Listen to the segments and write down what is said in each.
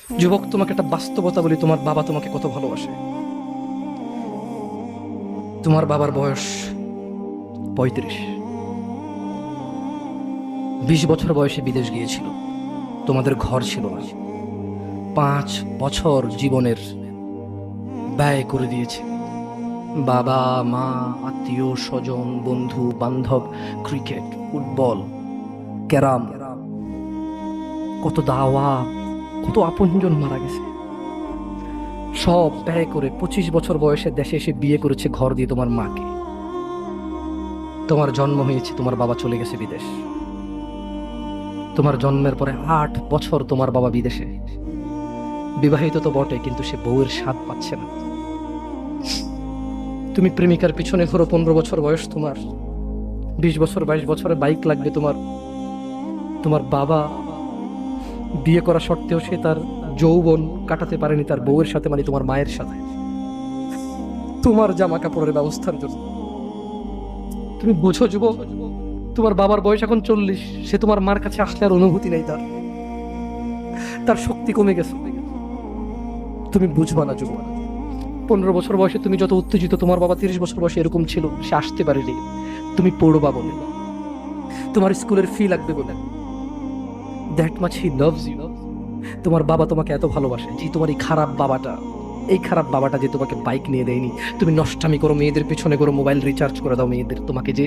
যুবক, তোমাকে একটা বাস্তবতা বলি, তোমার বাবা তোমাকে কত ভালোবাসে। তোমার বাবার বয়স 35। 20 বছর বয়সে বিদেশ গিয়েছিল, তোমাদের ঘর ছিল না। 5 বছর জীবনের ব্যয় করে দিয়েছে। বাবা মা, আত্মীয় স্বজন, বন্ধু বান্ধব, ক্রিকেট, ফুটবল, ক্যারাম, কত দাওয়া, কত আপনজন মারা গেছে। সব ব্যয় করে 25 বছর বয়সে দেশে এসে বিয়ে করেছে ঘর দিয়ে তোমার মাকে। তোমার জন্ম হয়েছে, তোমার বাবা চলে গেছে বিদেশ। তোমার জন্মের পরে 8 বছর তোমার বাবা বিদেশে। বিবাহিত তো বটে, কিন্তু সে বউয়ের স্বাদ পাচ্ছে না। তুমি প্রেমিকার পিছনে ঘোরো, 15 বছর বয়স তোমার। 20 বছর 22 বছরে বাইক লাগবে তোমার। তোমার বাবা বিয়ে করা সত্ত্বেও সে তার যৌবন কাটাতে পারেনি তার বউয়ের সাথে, মানে তোমার মায়ের সাথে, তোমার জামা কাপড়ের ব্যবস্থার জন্য। তুমি বুঝো যুবক, তোমার বাবার বয়স এখন 40, সে তোমার মার কাছে আসলে আর অনুভূতি নেই, তার শক্তি কমে গেছে। তুমি বুঝবা না যুবক। 15 বছর বয়সে তুমি যত উত্তেজিত, তোমার বাবা 30 বছর বয়সে এরকম ছিল, সে আসতে পারেনি। তুমি পড়বা বলে, তোমার স্কুলের ফি লাগবে বলে, that much he loves you. তোমার বাবা তোমাকে এত ভালোবাসে যে তোমার এই খারাপ বাবাটা যে তোমাকে বাইক নিয়ে দেয়নি, তুমি নষ্টামি করো, মেয়েদের পিছনে করো, মোবাইল রিচার্জ করে দাও মেয়েদের, তোমাকে যে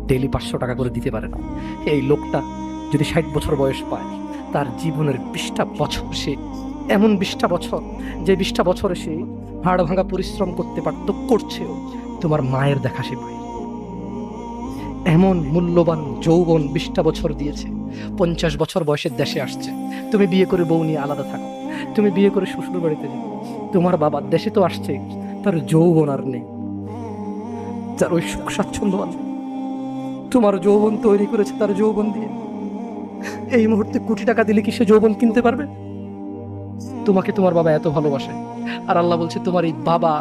ডেইলি 500 টাকা করে দিতে পারে না। এই লোকটা যদি 60 বছর বয়স পায়, তার জীবনের 20টা বছর সে এমন 20টা বছর, যে 20টা বছরে সে হাড় ভাঙা পরিশ্রম করতে পারত, করছেও, তোমার মায়ের দেখা সে পায়। এমন মূল্যবান যৌবন 20টা বছর দিয়েছে। 50 বছর বয়সের দেশে আসছে। তুমি বিয়ে করে বউ নিয়ে আলাদা থাকো, তুমি বিয়ে করে শ্বশুর বাড়িতে যাও। তোমার বাবা দেশে তো আসছে, তার যৌবন আর নেই, তার ওই সুখ স্বাচ্ছন্দ্য আর নেই। তোমার যৌবন তৈরি করেছে তার যৌবন দিয়ে। এই মুহূর্তে কোটি টাকা দিলে কি সে যৌবন কিনতে পারবে? তোমাকে তোমার বাবা এত ভালোবাসে, আর আল্লাহ বলছে তোমার এই বাবা,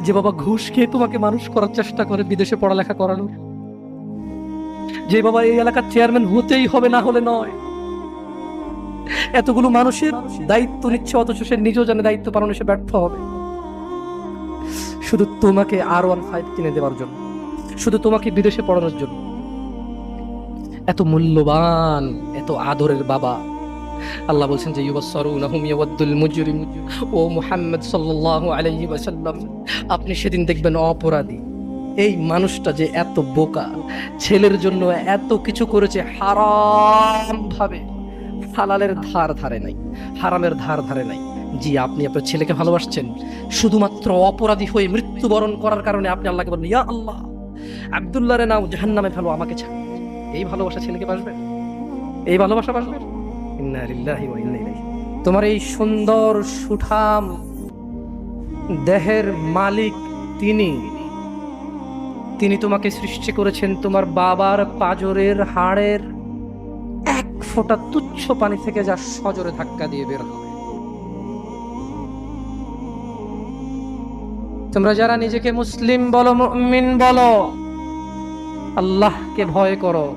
যে বাবা ঘুষ খেয়ে তোমাকে মানুষ করার চেষ্টা করে বিদেশে পড়ালেখা করানোর, যে বাবা এই এলাকার চেয়ারম্যান হতেই হবে, না হলে নয়, এতগুলো মানুষের দায়িত্ব নিচ্ছে, অথচ সে নিজেও জানে দায়িত্ব পালনে সে ব্যর্থ হবে, শুধু তোমাকে R15 কিনে দেওয়ার জন্য, শুধু তোমাকে বিদেশে পড়ানোর জন্য। এত মূল্যবান, এত আদরের বাবা। আল্লাহ বলছেন যে ইউবাসসারুনাহুম ইয়াওয়াদ্দুল মুজরিম, ও মুহাম্মদ সাল্লাল্লাহু আলাইহি ওয়াসাল্লাম, আপনি সেদিন দেখবেন অপরাধী এই মানুষটা যে এত বোকা, ছেলের জন্য এত কিছু করেছে হারাম ভাবে, হালালের ধার ধারে নাই, হারামের ধার ধারে নাই। জি, আপনি আপনার ছেলেকে ভালোবাসছেন, শুধুমাত্র অপরাধী হয়ে মৃত্যুবরণ করার কারণে আপনি আল্লাহকে বলেন, ইয়া আল্লাহ, আব্দুল্লাহ রে নাও জাহান্নামে ফেলো, আমাকে ছাড়। এই ভালোবাসা ছেলেকে বাসবে? এই ভালোবাসা বাসবে? ইন্না লিল্লাহি ওয়া ইন্না ইলাইহি। তোমার এই সুন্দর সুঠাম দেহের মালিক তিনি তোমাকে সৃষ্টি করেছেন তোমার বাবার পাঁজরের হাড়ের এক ফোঁটা তুচ্ছ পানি থেকে, যা সজোরে ধাক্কা দিয়ে বের হবে। তোমরা যারা নিজেকে মুসলিম বলো, মুমিন বলো, আল্লাহকে ভয় করো,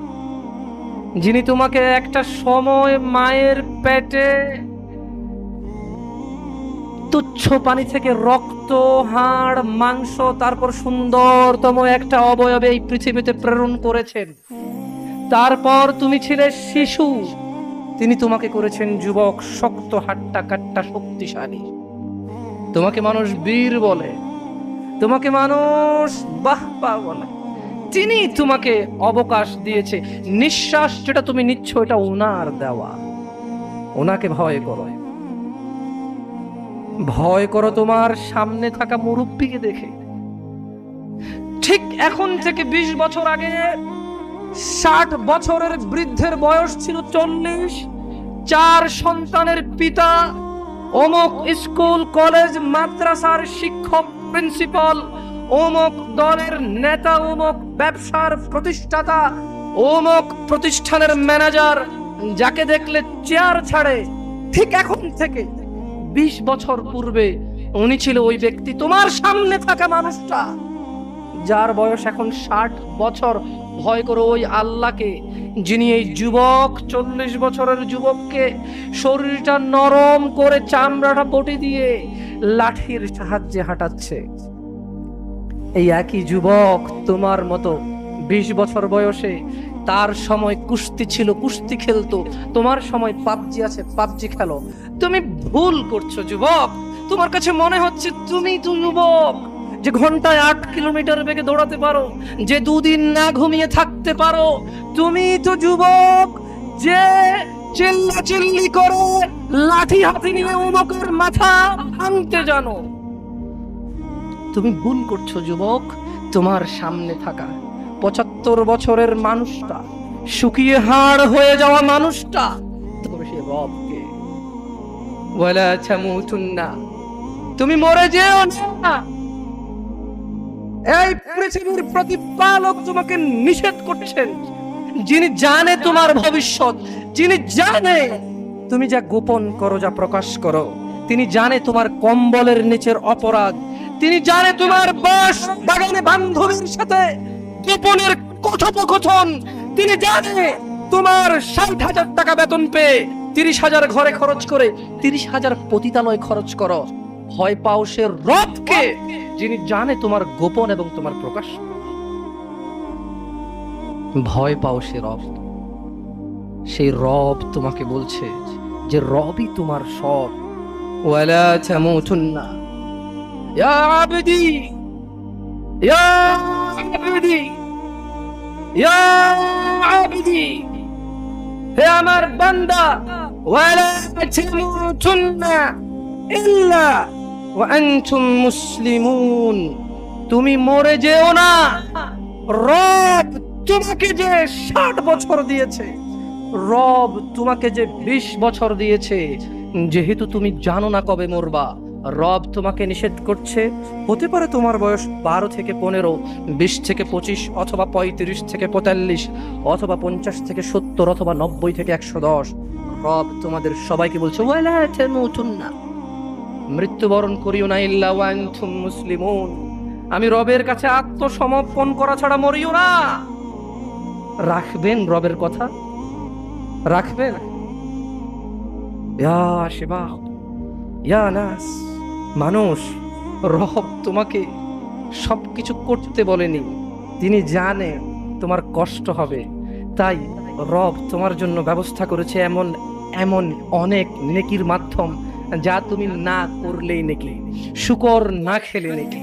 যিনি তোমাকে একটা সময় মায়ের পেটে তুচ্ছ পানি থেকে রক্ত, হাড়, মাংস, তারপর সুন্দরতম একটা অবয়বে এই পৃথিবীতে প্রেরণ করেছেন। তারপর তুমি ছিলে শিশু, তিনি তোমাকে করেছেন যুবক, শক্ত হাট্টা কাট্টা শক্তিশালী। তোমাকে মানুষ বীর বলে, তোমাকে মানুষ বাহবা বলে। তিনি তোমাকে অবকাশ দিয়েছে। নিঃশ্বাস যেটা তুমি নিচ্ছ, এটা ওনার দেওয়া। ওনাকে ভয় করো, ভয় করো তোমার সামনে থাকা মুরব্বীকে দেখে। ঠিক এখন থেকে 20 বছর আগে 60 বছরের বৃদ্ধের বয়স ছিল 40, 4 সন্তানের পিতা, অমুক স্কুল কলেজ মাদ্রাসার শিক্ষক, প্রিন্সিপাল, অমুক দলের নেতা, অমুক ব্যবসার প্রতিষ্ঠাতা, অমুক প্রতিষ্ঠানের ম্যানেজার, যাকে দেখলে চেয়ার ছাড়ে। ঠিক এখন থেকে 20 বছর পূর্বে উনি ছিল ওই ব্যক্তি। তোমার সামনে থাকা মানুষটা, যার বয়স এখন 60 বছর, ভয় করো ওই আল্লাহকে, যিনি এই যুবক 40 বছরের যুবককে শরীরটা নরম করে চামড়াটা পটে দিয়ে লাঠির সাহায্যে হাঁটাচ্ছে, এই একই যুবক তোমার মতো 20 বছর বয়সে, তার সময় কুস্তি ছিল, কুস্তি খেলতো, তোমার সময় পাবজি আছে, পাবজি খেলো। তুমি ভুল করছো যুবক। তোমার কাছে মনে হচ্ছে তুমি তো যুবক যে ঘন্টায় 8 কিলোমিটার বেগে দৌড়াতে পারো, যে 2 দিন না ঘুমিয়ে থাকতে পারো। তুমি তো যুবক যে চিল্লাচিল্লি করে লাঠি হাতে নিয়ে অমুকের মাথা ভাঙতে জানো। তুমি ভুল করছো যুবক। তোমার সামনে থাকা 75 বছরের মানুষটা, শুকিয়ে হাড় হয়ে যাওয়া মানুষটা, তবে সে রবকে ওয়ালা তামুতুন্না, তুমি মরে যেও না। এই পৃথিবীর প্রতিপালক তোমাকে নিষেধ করছেন, যিনি জানে তোমার ভবিষ্যৎ, যিনি জানে তুমি যা গোপন করো, যা প্রকাশ করো, তিনি জানে তোমার কম্বলের নিচের অপরাধ, তিনি জানে তোমার বাস বাগানে বান্ধবীর সাথে গোপনের কথোপকথন, তিনি জানে তোমার 60,000 টাকা বেতন পেয়ে 30,000 ঘরে খরচ করে 30,000 পতিতালয় খরচ করো। ভয় পাও সে রবকে, যিনি জানে তোমার গোপন এবং তোমার প্রকাশ। ভয় পাও সে রব, সেই রব তোমাকে বলছে যে রবই তোমার সব। ওয়ালা তামুতুন্না ইয়া আবদি, ইয়া আবদি, ইয়া আবদি, হে আমার বান্দা, ওয়ালা তামুতুন্না ইল্লা ওয়া আনতুম মুসলিমুন, তুমি মরে যেও না। রব তোমাকে যে 60 বছর দিয়েছে, রব তোমাকে যে 20 বছর দিয়েছে, যেহেতু তুমি জানো না কবে মরবা, রব তোমাকে নিষেধ করছে। হতে পারে তোমার বয়স 12 থেকে 15, 20 থেকে 25, অথবা 35 থেকে 45, অথবা 50 থেকে 70, অথবা 90 থেকে 110। রব তোমাদের সবাইকে বলছে ওয়ালা তামুতুন্না, মৃত্যুবরণ করিও না ইল্লা ওয়া আনতুম মুসলিমুন, আমি রবের কাছে আত্মসমর্পণ করা ছাড়া মরিও না। রাখবেন রবের কথা? রাখবেন? ইয়া শিবাব, ইয়া নাস, মানুষ, রব তোমাকে সবকিছু করতে বলেনি, তিনি জানে তোমার কষ্ট হবে, তাই রব তোমার জন্য ব্যবস্থা করেছে এমন এমন অনেক নেকির মাধ্যম, যা তুমি না করলেই নেকি। শুকর না খেলে নেকি,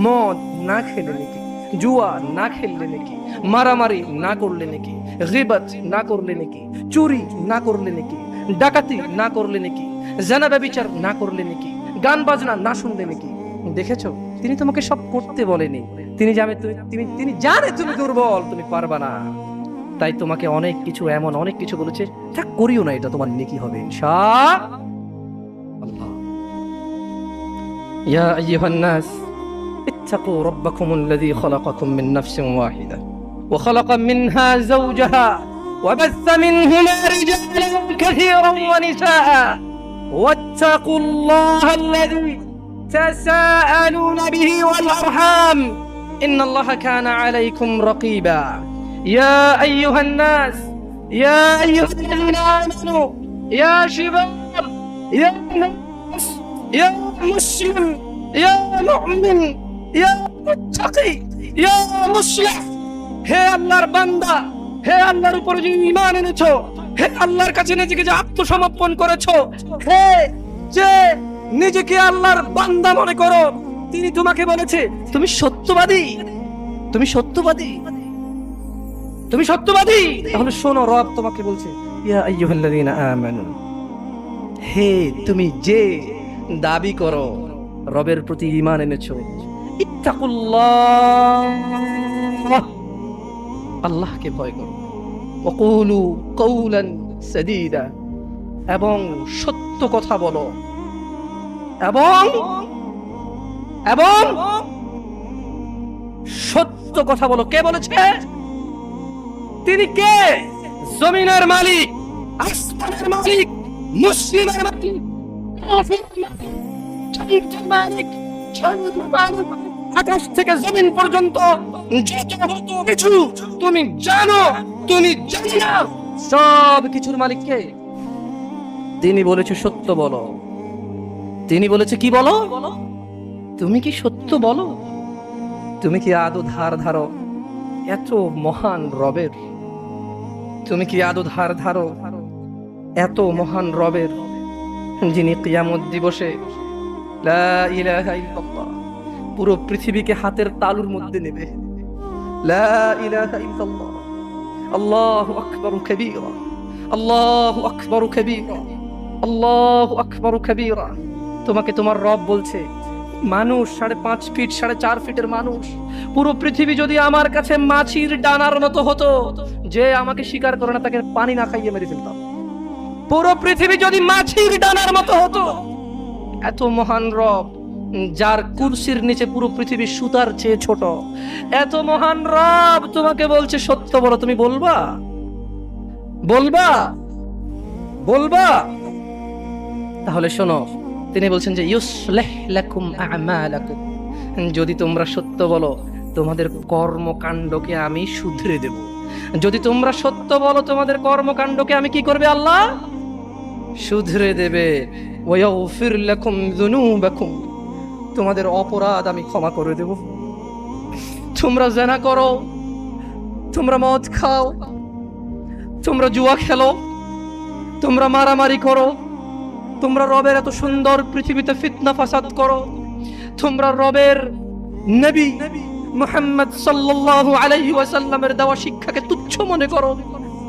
মদ না খেলে নেকি, জুয়া না খেললে নাকি, মারামারি না করলে নাকি, গীবত না করলে নাকি, চুরি না করলে নাকি, ডাকাতি না করলে নাকি, জানা ব্যভিচার না করলে নাকি, গান বাজনা না শুনলে নাকি। দেখেছো, তিনি তোমাকে সব করতে বলেনি, তিনি জানে তুমি দুর্বল, তুমি পারবা না, তাই তোমাকে অনেক কিছু, এমন অনেক কিছু বলেছে, তা করিও না, এটা তোমার নেকি হবে ইনশাআল্লাহ। ইয়া আইয়ুহান নাস اتقوا ربكم الذي خلقكم من نفس واحدة وخلق منها زوجها وبث منهما رجالا كثيرا ونساء واتقوا الله الذي تساءلون به والأرحام إن الله كان عليكم رقيبا يا أيها الناس يا أيها الذين آمنوا يا شباب يا ناس يا مسلم يا مؤمن ইয়া মুত্তাকি ইয়া মুসলিহ, হে আল্লাহর বান্দা, হে আল্লাহর উপর যে ঈমান এনেছো, হে আল্লাহর কাছে নিজেকে যে আত্মসমর্পণ করেছো, হে যে নিজেকে আল্লাহর বান্দা মনে করো, তিনি তোমাকে বলেছে তুমি সত্যবাদী, তুমি সত্যবাদী, তুমি সত্যবাদী। তাহলে শোনো, রব তোমাকে বলছে ইয়া আইয়ুহাল্লাযীনা আমানু, হে তুমি যে দাবি করো রবের প্রতি ঈমান এনেছো, ইত্তাকুল্লাহ, আল্লাহকে ভয় করো, ওয়াকুলু কাওলান সাদীদা, এবং সত্য কথা বলো, এবং সত্য কথা বলো। কে বলেছে? তিনি কে? জমিনের মালিক, আসমানের মালিক, মুসলিমের মালিক, কাফিরের মালিক, আকাশ থেকে জমিন পর্যন্ত যত কিছু তুমি জানো, তুমি জানি না সব কিছুর মালিক কে? তিনি বলেছে সত্য বলো। তিনি বলেছে কি বলো? তুমি কি সত্য বলো? তুমি কি আদৌ ধার ধারো এত মহান রবের? তুমি কি আদৌ ধার ধারো এত মহান রবের, যিনি কিয়ামত দিবসে লা ইলাহা ইল্লাল্লাহ পুরো পৃথিবীকে হাতের তালুর মধ্যে নেবে। লা ইলাহা ইল্লাল্লাহ আল্লাহু আকবার কাবীরা, আল্লাহু আকবার কাবীরা, আল্লাহু আকবার কাবীরা। তোমাকে তোমার রব বলছে, মানুষ 5.5 ফিট 4.5 ফিটের মানুষ, পুরো পৃথিবী যদি আমার কাছে মাছির ডানার মতো হতো, যে আমাকে স্বীকার করে না তাকে পানি না খাইয়ে মেরে ফেলতাম। পুরো পৃথিবী যদি মাছির ডানার মতো হতো, এত মহান রব যার কুরসির নিচে পুরো পৃথিবী সুতার চেয়ে ছোট, এত মহান রব তোমাকে বলছে সত্য বলো। তুমি বলবা? বলবা? বলবা? তাহলে শোনো, তিনি বলছেন যে ইউসলিহ লাকুম আ'মালাকুম, যদি তোমরা সত্য বলো তোমাদের কর্মকাণ্ডকে আমি শুধরে দেব। যদি তোমরা সত্য বলো তোমাদের কর্মকাণ্ডকে আমি কি করবে? আল্লাহ শুধরে দেবে। ওয়াগফির লাকুম যুনুবাকুম, তোমাদের অপরাধ আমি ক্ষমা করে দেব। তোমরা জিনা করো, তোমরা মদ খাও, তোমরা জুয়া খেলো, তোমরা মারামারি করো, তোমরা রবের এত সুন্দর পৃথিবীতে ফিতনা ফাসাদ করো, তোমরা রবের নবী মুহাম্মদ সাল্লাল্লাহু আলাইহি ওয়াসাল্লামের দেওয়া শিক্ষাকে তুচ্ছ মনে করো,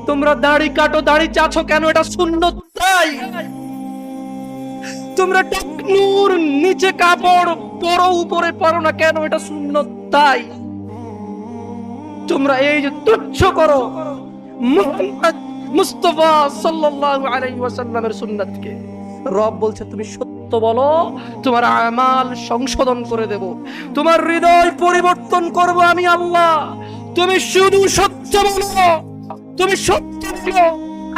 তোমরা দাড়ি কাটো, দাড়ি চাছো কেন? এটা সুন্নত তাই। তোমরা টাকনুর নিচে কাপড় পরো, উপরে পরো না কেন? এটা সুন্নত তাই। তোমরা এই যে তুচ্ছ করো মুহাম্মদ মুস্তাফা সাল্লাল্লাহু আলাইহি ওয়াসাল্লামের সুন্নাতকে, রব বলছে তুমি সত্য বলো, তোমার আমাল সংশোধন করে দেব, তোমার হৃদয় পরিবর্তন করব আমি আল্লাহ। তুমি শুধু সত্য বলো, তুমি সত্য বলো,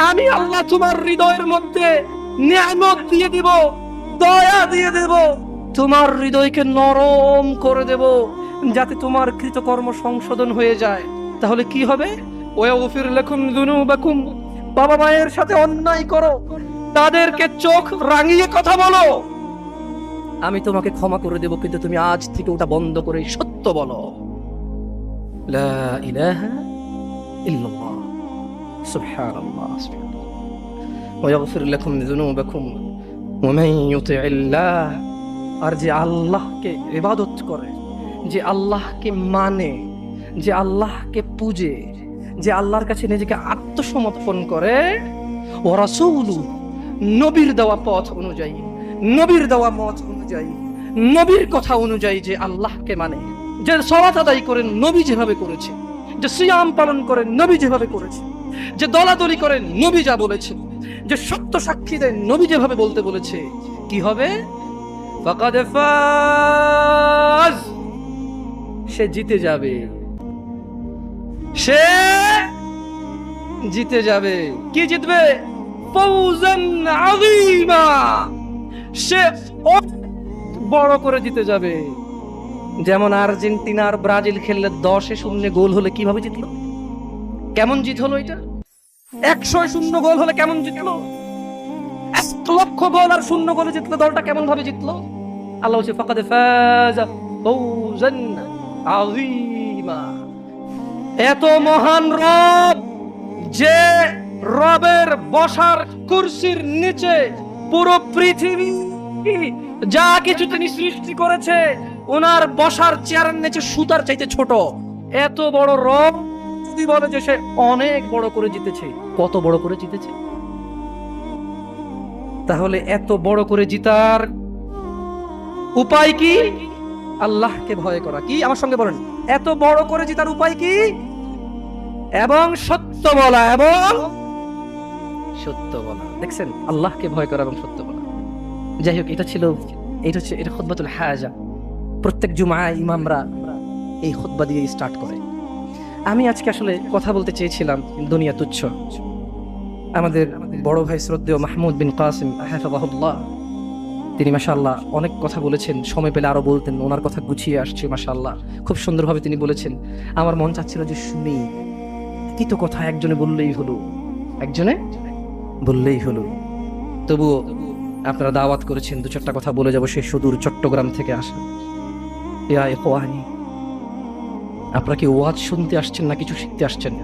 আমি আল্লাহ তোমার হৃদয়ের মধ্যে নিয়ামত দিয়ে দিব, দয়া দিয়ে দেব, তোমার হৃদয়কে নরম করে দেব, যাতে তোমার কৃতকর্ম সংশোধন হয়ে যায়। তাহলে কি হবে? ওয়াগফির লাকুম যুনুবাকুম, বাবা মায়ের সাথে অন্যায় করো, তাদেরকে চোখ রাঙিয়ে কথা বলো, আমি তোমাকে ক্ষমা করে দেব, কিন্তু তুমি আজ থেকে ওটা বন্ধ করে সত্য বলো। লা ইলাহা ইল্লাল্লাহ সুবহানাল্লাহ। ওয়াগফির লাকুম যুনুবাকুম ওয়া মান ইউতি'িল্লাহ, আর যে আল্লাহকে ইবাদত করে, যে আল্লাহকে মানে, যে আল্লাহকে পূজে, যে আল্লাহর কাছে নিজেকে আত্মসমর্পণ করে, ওয়া রাসূলু, নবীর দেওয়া পথ অনুযায়ী, নবীর দেওয়া মত অনুযায়ী, নবীর কথা অনুযায়ী যে আল্লাহকে মানে, যে সালাত আদায় করেন নবী যেভাবে করেছে, যে সিয়াম পালন করেন নবী যেভাবে করেছে, যে দলাদলি করেন নবী যা বলেছে, যে সত্য সাক্ষী দেন নবী যেভাবে বলতে বলেছে, কি হবে? ফাকাদ ফাজ, সে জিতে যাবে, সে জিতে যাবে। কি জিতবে? ফাউজান আযীমা, সে বড় করে জিতে যাবে। যেমন আর্জেন্টিনা আর ব্রাজিল খেললে 10-0 গোল হলে কিভাবে জিতলো? কেমন জিত হলো? এটা 100-0 গোল হলে কেমন জিতলো? 1,00,000 গোল আর 0 গোলে জিতলো দলটা কেমন ভাবে জিতলো? আল্লাহ বলছে ফাকাদ ফাজা ফাউজান আযীমা। এত মহান রব, যে রবের বসার কুরসির নিচে পুরো পৃথিবী যা কিছু তিনি সৃষ্টি করেছে, ওনার বসার চেয়ারের নিচে সুতার চাইতে ছোট, এত বড় রব যদি বলে যে সে অনেক বড় করে জিতেছে, কত বড় করে জিতেছে? তাহলে এত বড় করে জিতার উপায় কি? আল্লাহকে ভয় করা। কি? আমার সঙ্গে বলেন, এত বড় করে জিতার উপায় কি? এবং সত্য বলা, এবং সত্য বলা। দেখছেন, আল্লাহকে ভয় করা এবং সত্য বলা। যাই হোক, এটা খুতবাতুল হাজা। প্রত্যেক জুমায় ইমামরা এই খুতবা দিয়ে স্টার্ট করে। আমি আজকে আসলে কথা বলতে চেয়েছিলাম দুনিয়া তুচ্ছ। আমাদের বড় ভাই শ্রদ্ধেয় মাহমুদ বিন কাসিম হাফিজাহুল্লাহ, তিনি মাশাআল্লাহ অনেক কথা বলেছেন, সময় পেলে আরো বলতেন, ওনার কথা গুছিয়ে আসছে মাশাআল্লাহ, খুব সুন্দরভাবে তিনি বলেছেন। আমার মন চাচ্ছিল যে শুনি, তিতো কথা একজনে বললেই হলো, একজনে বললেই হলো। তবুও আপনারা দাওয়াত করেছেন, দু চারটা কথা বলে যাব। সে সুদূর চট্টগ্রাম থেকে আসা। ইয়া ইখওয়ানি, আপনারা কি ওয়াজ শুনতে আসছেন না কিছু শিখতে আসছেন?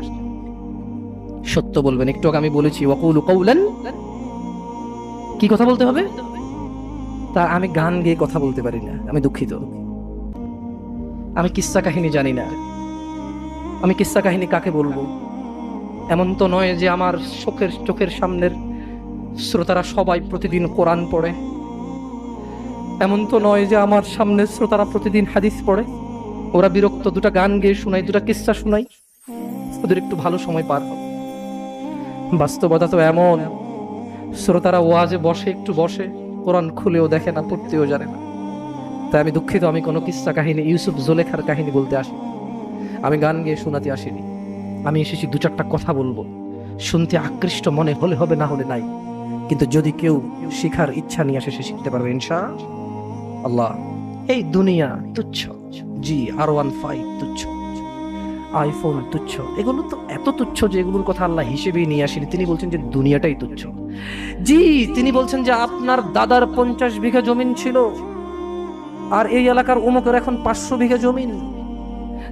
সত্য বলবেন। একটু আগে আমি বলেছি ওয়াকুলু কাউলান, কি কথা বলতে হবে? তা আমি গান গেয়ে কথা বলতে পারি না, আমি দুঃখিত। আমি কিস্সা কাহিনী জানি না। আমি কিস্সা কাহিনী কাকে বলবো? এমন তো নয় যে আমার চোখের সামনের শ্রোতারা সবাই প্রতিদিন কোরআন পড়ে। এমন তো নয় যে আমার সামনের শ্রোতারা প্রতিদিন হাদিস পড়ে। ওরা বিরক্ত, দুটা গান গেয়ে শোনাই, দুটা কিস্সা শোনাই, ওদের একটু ভালো সময় পার হবে। বাস্তবতা তো এমন, শ্রোতারা ওয়াজে বসে, একটু বসে, কোরআন খুলেও দেখে না, পড়তেও জানে না। তাই আমি দুঃখিত, আমি কোনো কিস্সা কাহিনী, ইউসুফ জোলেখার কাহিনী বলতে আসি, আমি গান গেয়ে শোনাতে আসিনি। আমি এসেছি দু চারটা কথা বলবো। শুনতে আকৃষ্ট মনে হলে হবে, না হলে নাই। কিন্তু যদি কেউ শিখার ইচ্ছা নিয়ে আসে, সে শিখতে পারবে ইনশাআল্লাহ। এই দুনিয়া তুচ্ছ, জি R15 তুচ্ছ, আইফোন তুচ্ছ, এগুলো তো এত তুচ্ছ যে এগুলোর কথা আল্লাহ হিসেবেই নিয়ে আসেনি। তিনি বলছেন যে দুনিয়াটাই তুচ্ছ। জি, তিনি বলছেন যে আপনার দাদার 50 বিঘা জমিন ছিল, আর এই এলাকার অমুকের এখন 500 বিঘা জমিন।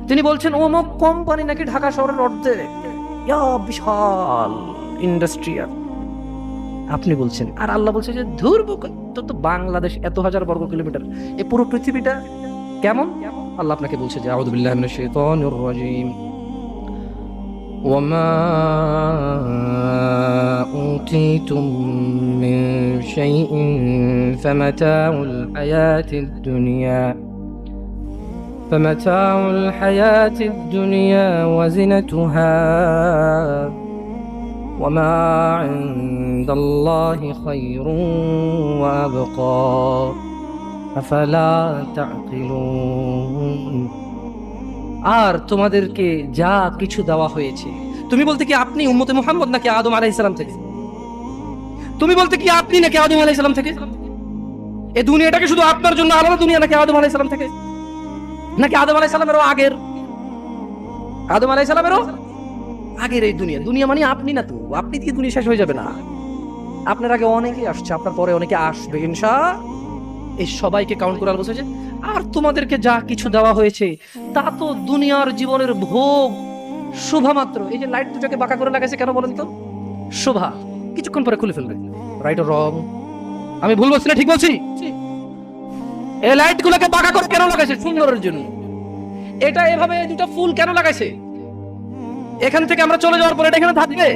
তিনি বলছেন অমুক কোম্পানি নাকি ঢাকা শহরের অর্ধেক, বিশাল ইন্ডাস্ট্রিয়াল। আপনি বলছেন, আর আল্লাহ বলছে যে ধুর তো বাংলাদেশ এত হাজার বর্গ কিলোমিটার, এই পুরো পৃথিবীটা কেমন? আল্লাহ আপনাকে বলছে যে আউযু বিল্লাহি মিনাশ শাইতানির রাজীম, ওয়ামা উতীতুম মিন শাইইন ফামাতাউল হায়াতিদ দুনিয়া ওয়াজিনাতুহা وما عند الله خير وأبقى أفلا تعقلون। আর তোমাদেরকে যা কিছু দেওয়া হয়েছে, তুমি বলতে কি আপনি উম্মতে মুহাম্মদ নাকি আদম আলাইহিস সালাম থেকে? তুমি বলতে কি আপনি নাকি আদম আলাইহিস সালাম থেকে? এই দুনিয়াটাকে শুধু আপনার জন্য আলাদা দুনিয়া নাকি আদম আলাইহিস সালাম থেকে? নাকি আদম আলাইহিস সালামেরও আগের? আদম আলাইহিস সালামেরও আগের এই দুনিয়া। দুনিয়া মানে আপনি না তো, আপনি দিয়ে দুনিয়া শেষ হয়ে যাবে না। আপনার আগে অনেকে আসছে, আপনার পরে অনেকে আসবে ইনশাআল্লাহ। এই সবাইকে কাউন্ট করে বলছে যে আর তোমাদেরকে যা কিছু দেওয়া হয়েছে তা তো দুনিয়ার জীবনের ভোগ, শোভা মাত্র। এই যে লাইট দুটাকে বাঁকা করে লাগাইছে কেন বলেন তো? শোভা, কিছুক্ষণ পরে খুলে ফেলবে। রাইট ও রং? আমি ভুল বলছি না ঠিক বলছি? এই লাইট গুলোকে বাঁকা করে কেন লাগাইছে? সুন্দরের জন্য। এটা এভাবে দুটো ফুল কেন লাগাইছে? এখান থেকে আমরা চলে যাওয়ার পরে এটা এখানে থাকবে?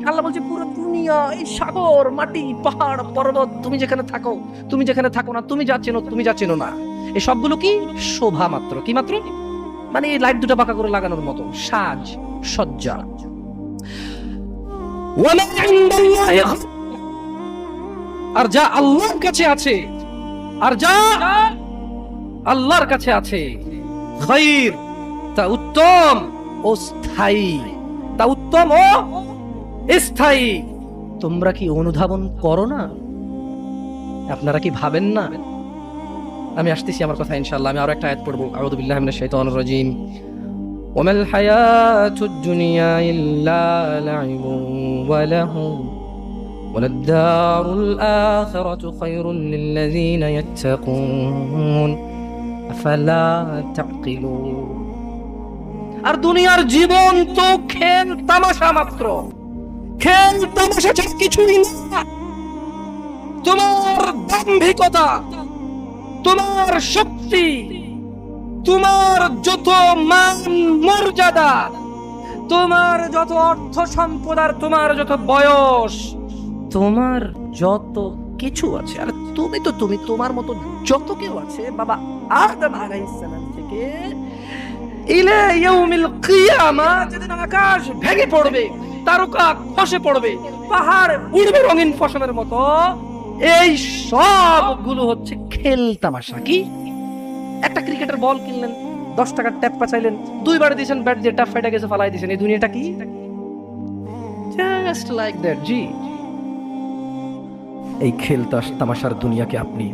আল্লাহ বলছে পুরো দুনিয়া, এই সাগর, মাটি, পাহাড়, পর্বত, তুমি যেখানে থাকো, তুমি যেখানে থাকো না, তুমি যা চেনো, তুমি যা চেনো না, এই সবগুলো কি শোভা মাত্র। কি মাত্র? মানে এই লাইট দুটো বাঁকা করে লাগানোর মতো সাজ সজ্জা। আর যা আল্লাহর কাছে আছে, আর যা আল্লাহর কাছে আছে, খায়র, তা উত্তম ও স্থায়ী, তা উত্তম ও স্থায়ী। তোমরা কি অনুধাবন করো না? আপনারা কি ভাবেন না? আমি আসতেছি আমার কথা ইনশাআল্লাহ। আমি আরো একটা আয়াত পড়বো। আউযু বিল্লাহি মিনাশ শাইতানির রাজীম। ওয়ামাল হায়াতুদ দুনিয়া ইল্লা লাইবুন ওয়া লাহুম ওয়ালাদ-দারুল আখিরাতু খায়রুল লিল্লাযীনা ইয়াত্তাকুন আফালা তা'কিলুন। আর দুনিয়ার জীবন তো খেল তামাশা মাত্র, খেল তামাশা ছাড়া কিছুই না। তোমার দাম্ভিকতা, তোমার শক্তি, তোমার যত মান মর্যাদা, তোমার যত অর্থ সম্পদ, আর তোমার যত বয়স, তোমার যত কিছু আছে, আর তুমি তো তুমি, তোমার মতো যত কেউ আছে বাবা আদম আলাইহিস সালাম থেকে ইলা ইয়াউমিল কিয়ামা, যেদিন আকাশ ভেঙে পড়বে, তারকা খসে পড়বে, পাহাড় উড়বে রঙিন ফসলের মতো, এই সবগুলো হচ্ছে খেল তামাশা। কি? একটা ক্রিকেটের বল কিনলেন, 10 টাকার ট্যাপ পাচাইলেন, 2 বার দিয়েছেন, ব্যাট দিয়ে ট্যাপ ফাইটা গেছে, ফালাই দিয়েছেন। এই দুনিয়াটা কি? Just like that. জি, এই খেল তামাশার দুনিয়াকে আপনি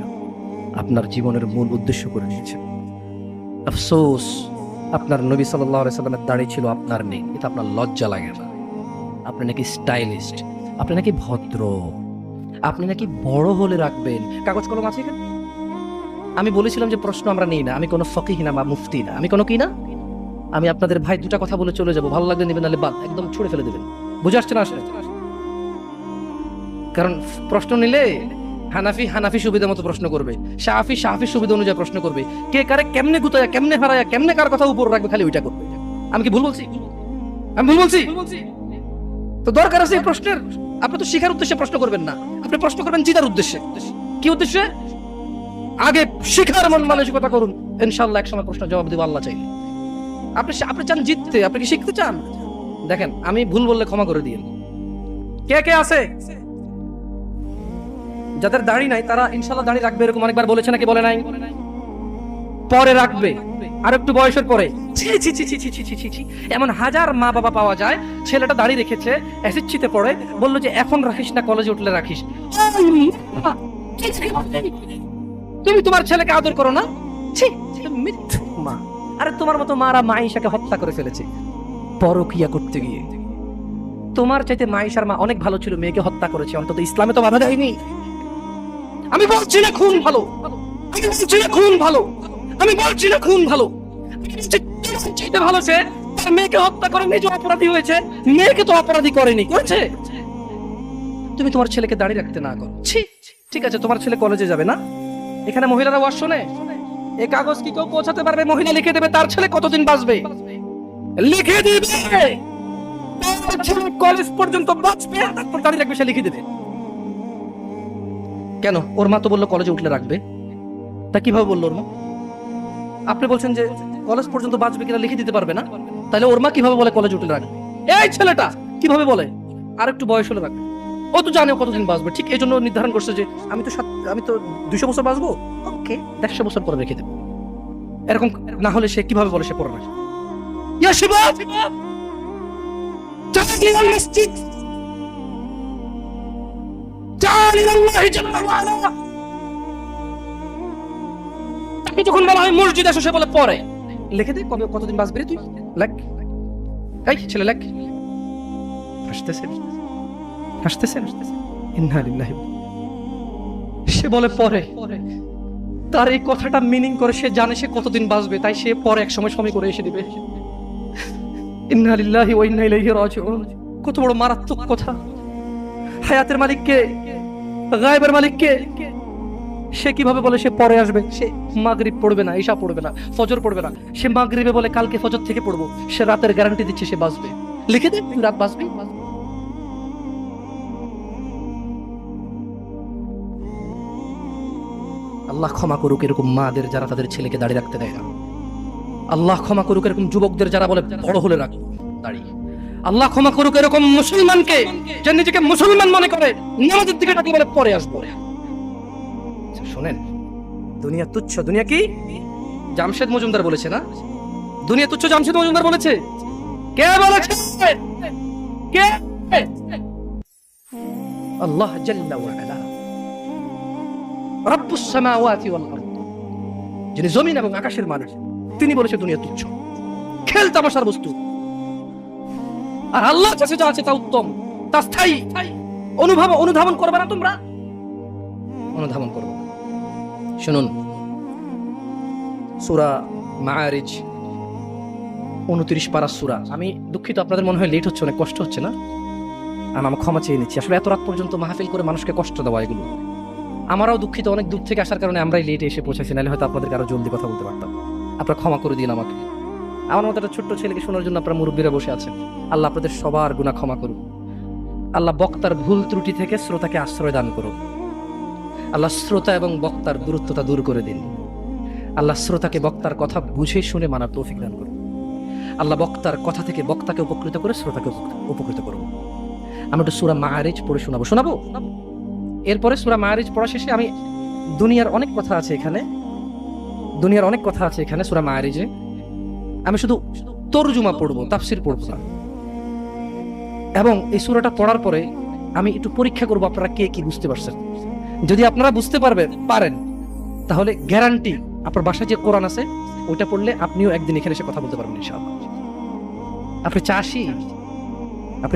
আপনার জীবনের মূল উদ্দেশ্য করে নিয়েছেন। আফসোস, আপনার নবী সাল্লাল্লাহু আলাইহি সাল্লামের দাড়ি ছিল, আপনার নেই, এটা আপনার লজ্জা লাগে না? আপনি নাকি স্টাইলিস্ট, আপনি নাকি ভদ্র, আপনি নাকি বড় হলে রাখবেন। কাগজ কলম আছে এখানে? আমি বলেছিলাম যে প্রশ্ন আমরা নেই না, আমি কোনো ফকিহ না বা মুফতি না, আমি কোনো কি না, আমি আপনাদের ভাই দুটা কথা বলে চলে যাব, ভালো লাগলে নেবেন, নাহলে বাদ একদম ছুড়ে ফেলে দেবেন। বুঝে আসছে না? আসলে কারণ প্রশ্ন নিলে হানাফি হানাফি সুবিধা মতো প্রশ্ন করবে, শাফি শাফি সুবিধা অনুযায়ী প্রশ্ন করবে, কে কারে কেমনে গুতায়া কেমনে হারায়া কেমনে কার কথা উপর রাখবে, খালি ওইটা করবে। আমি কি ভুল বলছি? আমি ভুল বলছি? তো দরকার আছে এই প্রশ্নের? আপনি তো শিখার উদ্দেশ্যে প্রশ্ন করবেন না, আপনি প্রশ্ন করবেন জিতার উদ্দেশ্যে। কি উদ্দেশ্যে? আগে শিখার মন মানসিকতা করুন, ইনশাআল্লাহ একসময় প্রশ্ন জবাব দিব আল্লাহ চাইলে। আপনি চান জিততে, আপনি কি শিখতে চান? দেখেন, আমি ভুল বললে ক্ষমা করে দিন। কে কে আছে যাদের দাড়ি নাই, তারা ইনশাআল্লাহ দাড়ি রাখবে, এরকম অনেকবার বলেছে নাকি বলে নাই? পরে রাখবে, আর একটু বয়সের পরে। ছি ছি ছি ছি ছি ছি ছি ছি ছি। এমন হাজার মা বাবা পাওয়া যায়, ছেলেটা দাড়ি রেখেছে, এসএসসিতে পড়ে, বললো যে এখন রাখিস না, কলেজে উঠলে রাখিস। তুমি তোমার ছেলেকে আদর করো না? ছি, মিথ্যুক মা। আরে তোমার মতো মারা মাইশাকে হত্যা করে ফেলেছে পরকিয়া করতে গিয়ে। তোমার চাইতে মাইশার মা অনেক ভালো ছিল, মেয়েকে হত্যা করেছে, অন্তত ইসলামে তো বাধা দেয়নি। আমি বলছি না খুন ভালো, আমি বলছি না খুন ভালো, আমি বলছি না খুন ভালো, চাইতে ভালো সে তার মেয়েকে হত্যা করে নিজে অপরাধী হয়েছে, মেয়েকে তো অপরাধী করেনি, করেছে। তুমি তোমার ছেলেকে দাঁড়িয়ে রাখতে না করো। ছি, ঠিক আছে, তোমার ছেলে কলেজে যাবে না, এখানে মহিলারা ওয়াজ শোনে, এই কাগজ কি কেউ পৌঁছাতে পারবে? মহিলা লিখে দেবে তার ছেলে কতদিন বাঁচবে, লিখে দিবে তার ছেলে কলেজ পর্যন্ত বাঁচবে, তারপর দাঁড়িয়ে রাখবে, সে লিখে দেবে। কেন? ওর মা তো বললো কলেজে উঠলে রাখবে, তা কিভাবে বললো ওর মা? আপনি বলছেন যে কলেজ পর্যন্ত বাঁচবে কিনা লিখে দিতে পারবে না, তাহলে ওর মা কিভাবে বলে কলেজে উঠলে রাখবে? এই ছেলেটা কিভাবে বলে আর একটু বয়স হলে রাখবে? ও তো জানে কতদিন বাঁচবে, ঠিক এই জন্য নির্ধারণ করছে যে আমি তো 200 বছর বাঁচবো, ওকে 150 বছর পরে রেখে দেবো। এরকম না হলে সে কিভাবে বলে সে পড়ে রাখে? ইয়া শিবাব, যখন বলা হয় মসজিদ এসে, সে বলে পরে লিখে দে কবে কতদিন বাঁচবে রে তুই, লেখ। এই ছেলে লেখ। হাসতেছেন হাসতেছেন, ইন্না লিল্লাহি। সে বলে পরে, তার এই কথাটা মিনিং করে সে জানে সে কতদিন বাঁচবে, তাই সে পরে এক সময় সময় করে এসে দিবে। ইন্না লিল্লাহি ওয়া ইন্না ইলাইহি রাজিউন। কত বড় মারাত্মক কথা! হায়াতের মালিক কে? গায়েবের মালিক কে? সে কিভাবে বলে সে পরে আসবে? সে মাগরিব পড়বে না, ইশা পড়বে না, ফজর পড়বে না, সে মাগরিবে বলে কালকে ফজর থেকে পড়বো, সে রাতের গ্যারান্টি দিচ্ছে সে বাঁচবে। লিখে দে তুই রাত বাঁচবি। আল্লাহ ক্ষমা করুক এরকম মাদের যারা তাদের ছেলেকে দাঁড়িয়ে রাখতে দেয় না। আল্লাহ ক্ষমা করুক এরকম যুবকদের যারা বলে বড় হলে রাখবো দাঁড়িয়ে। আল্লাহ ক্ষমা করুক এরকম মুসলমানকে যে নিজেকে মুসলমান মনে করে, নামাজের দিকে ডাকি বলে পরে আসবো। শোনেন, দুনিয়া তুচ্ছ। দুনিয়া কি? জামশেদ মজুমদার বলেছে না, দুনিয়া তুচ্ছ জামশেদ মজুমদার বলেছে। কে বলেছে? কে? আল্লাহ জাল্লা ওয়া আলা, রাব্বুস সামাওয়াতি ওয়াল আরদ, যিনি জমিন এবং আকাশের মালিক, তিনি বলেছে দুনিয়া তুচ্ছ, খেল তামাশার বস্তু। আর আল্লাহ কাছে যা আছে তা উত্তম, তা স্থায়ী। অনুধাবন করবে না তোমরা? অনুধাবন করবে। শুনুন, সূরা মাআরিজ 29 পারা সূরা। আমি দুঃখিত, আপনাদের মনে হয় লেট হচ্ছে, অনেক কষ্ট হচ্ছে না? আমি ক্ষমা চেয়ে নিচ্ছি। আসলে এত রাত পর্যন্ত মাহফিল করে মানুষকে কষ্ট দেওয়া, এগুলো আমরাও দুঃখিত। অনেক দূর থেকে আসার কারণে আমরাই লেটে এসে পৌঁছেছি, নাহলে হয়তো আপনাদেরকে আরো জলদি কথা বলতে পারতাম। আপনারা ক্ষমা করে দিন আমাকে। আমার মতো একটা ছোট্ট ছেলেকে শোনার জন্য আপনারা মুরব্বীরা বসে আছেন। আল্লাহ আপনাদের সবার গুনাহ ক্ষমা করুন। আল্লাহ বক্তার ভুল ত্রুটি থেকে শ্রোতাকে আশ্রয় দান করুন। আল্লাহ শ্রোতা এবং বক্তার দূরত্বতা দূর করে দিন। আল্লাহ শ্রোতাকে বক্তার কথা বুঝে শুনে মানার তৌফিক দান করুন। আল্লাহ বক্তার কথা থেকে বক্তাকে উপকৃত করে শ্রোতাকে উপকৃত করুন। আমি একটু সূরা মাআরিজ পড়ে শোনাবো। এরপরে সূরা মাআরিজ পড়া শেষে আমি দুনিয়ার অনেক কথা আছে এখানে সূরা মাআরিজে। আমি শুধু তরজুমা পড়বো, তাফসীর পড়বো না। এবং এই সূরাটা পড়ার পরে আমি একটু পরীক্ষা করবো আপনারা কে কি বুঝতে পারছেন। যদি আপনারা বুঝতে পারেন তাহলে গ্যারান্টি আপনার বাসায় যে কোরআন আছে ওইটা পড়লে আপনিও একদিন এখানে এসে কথা বলতে পারবেন ইনশাআল্লাহ। আপনি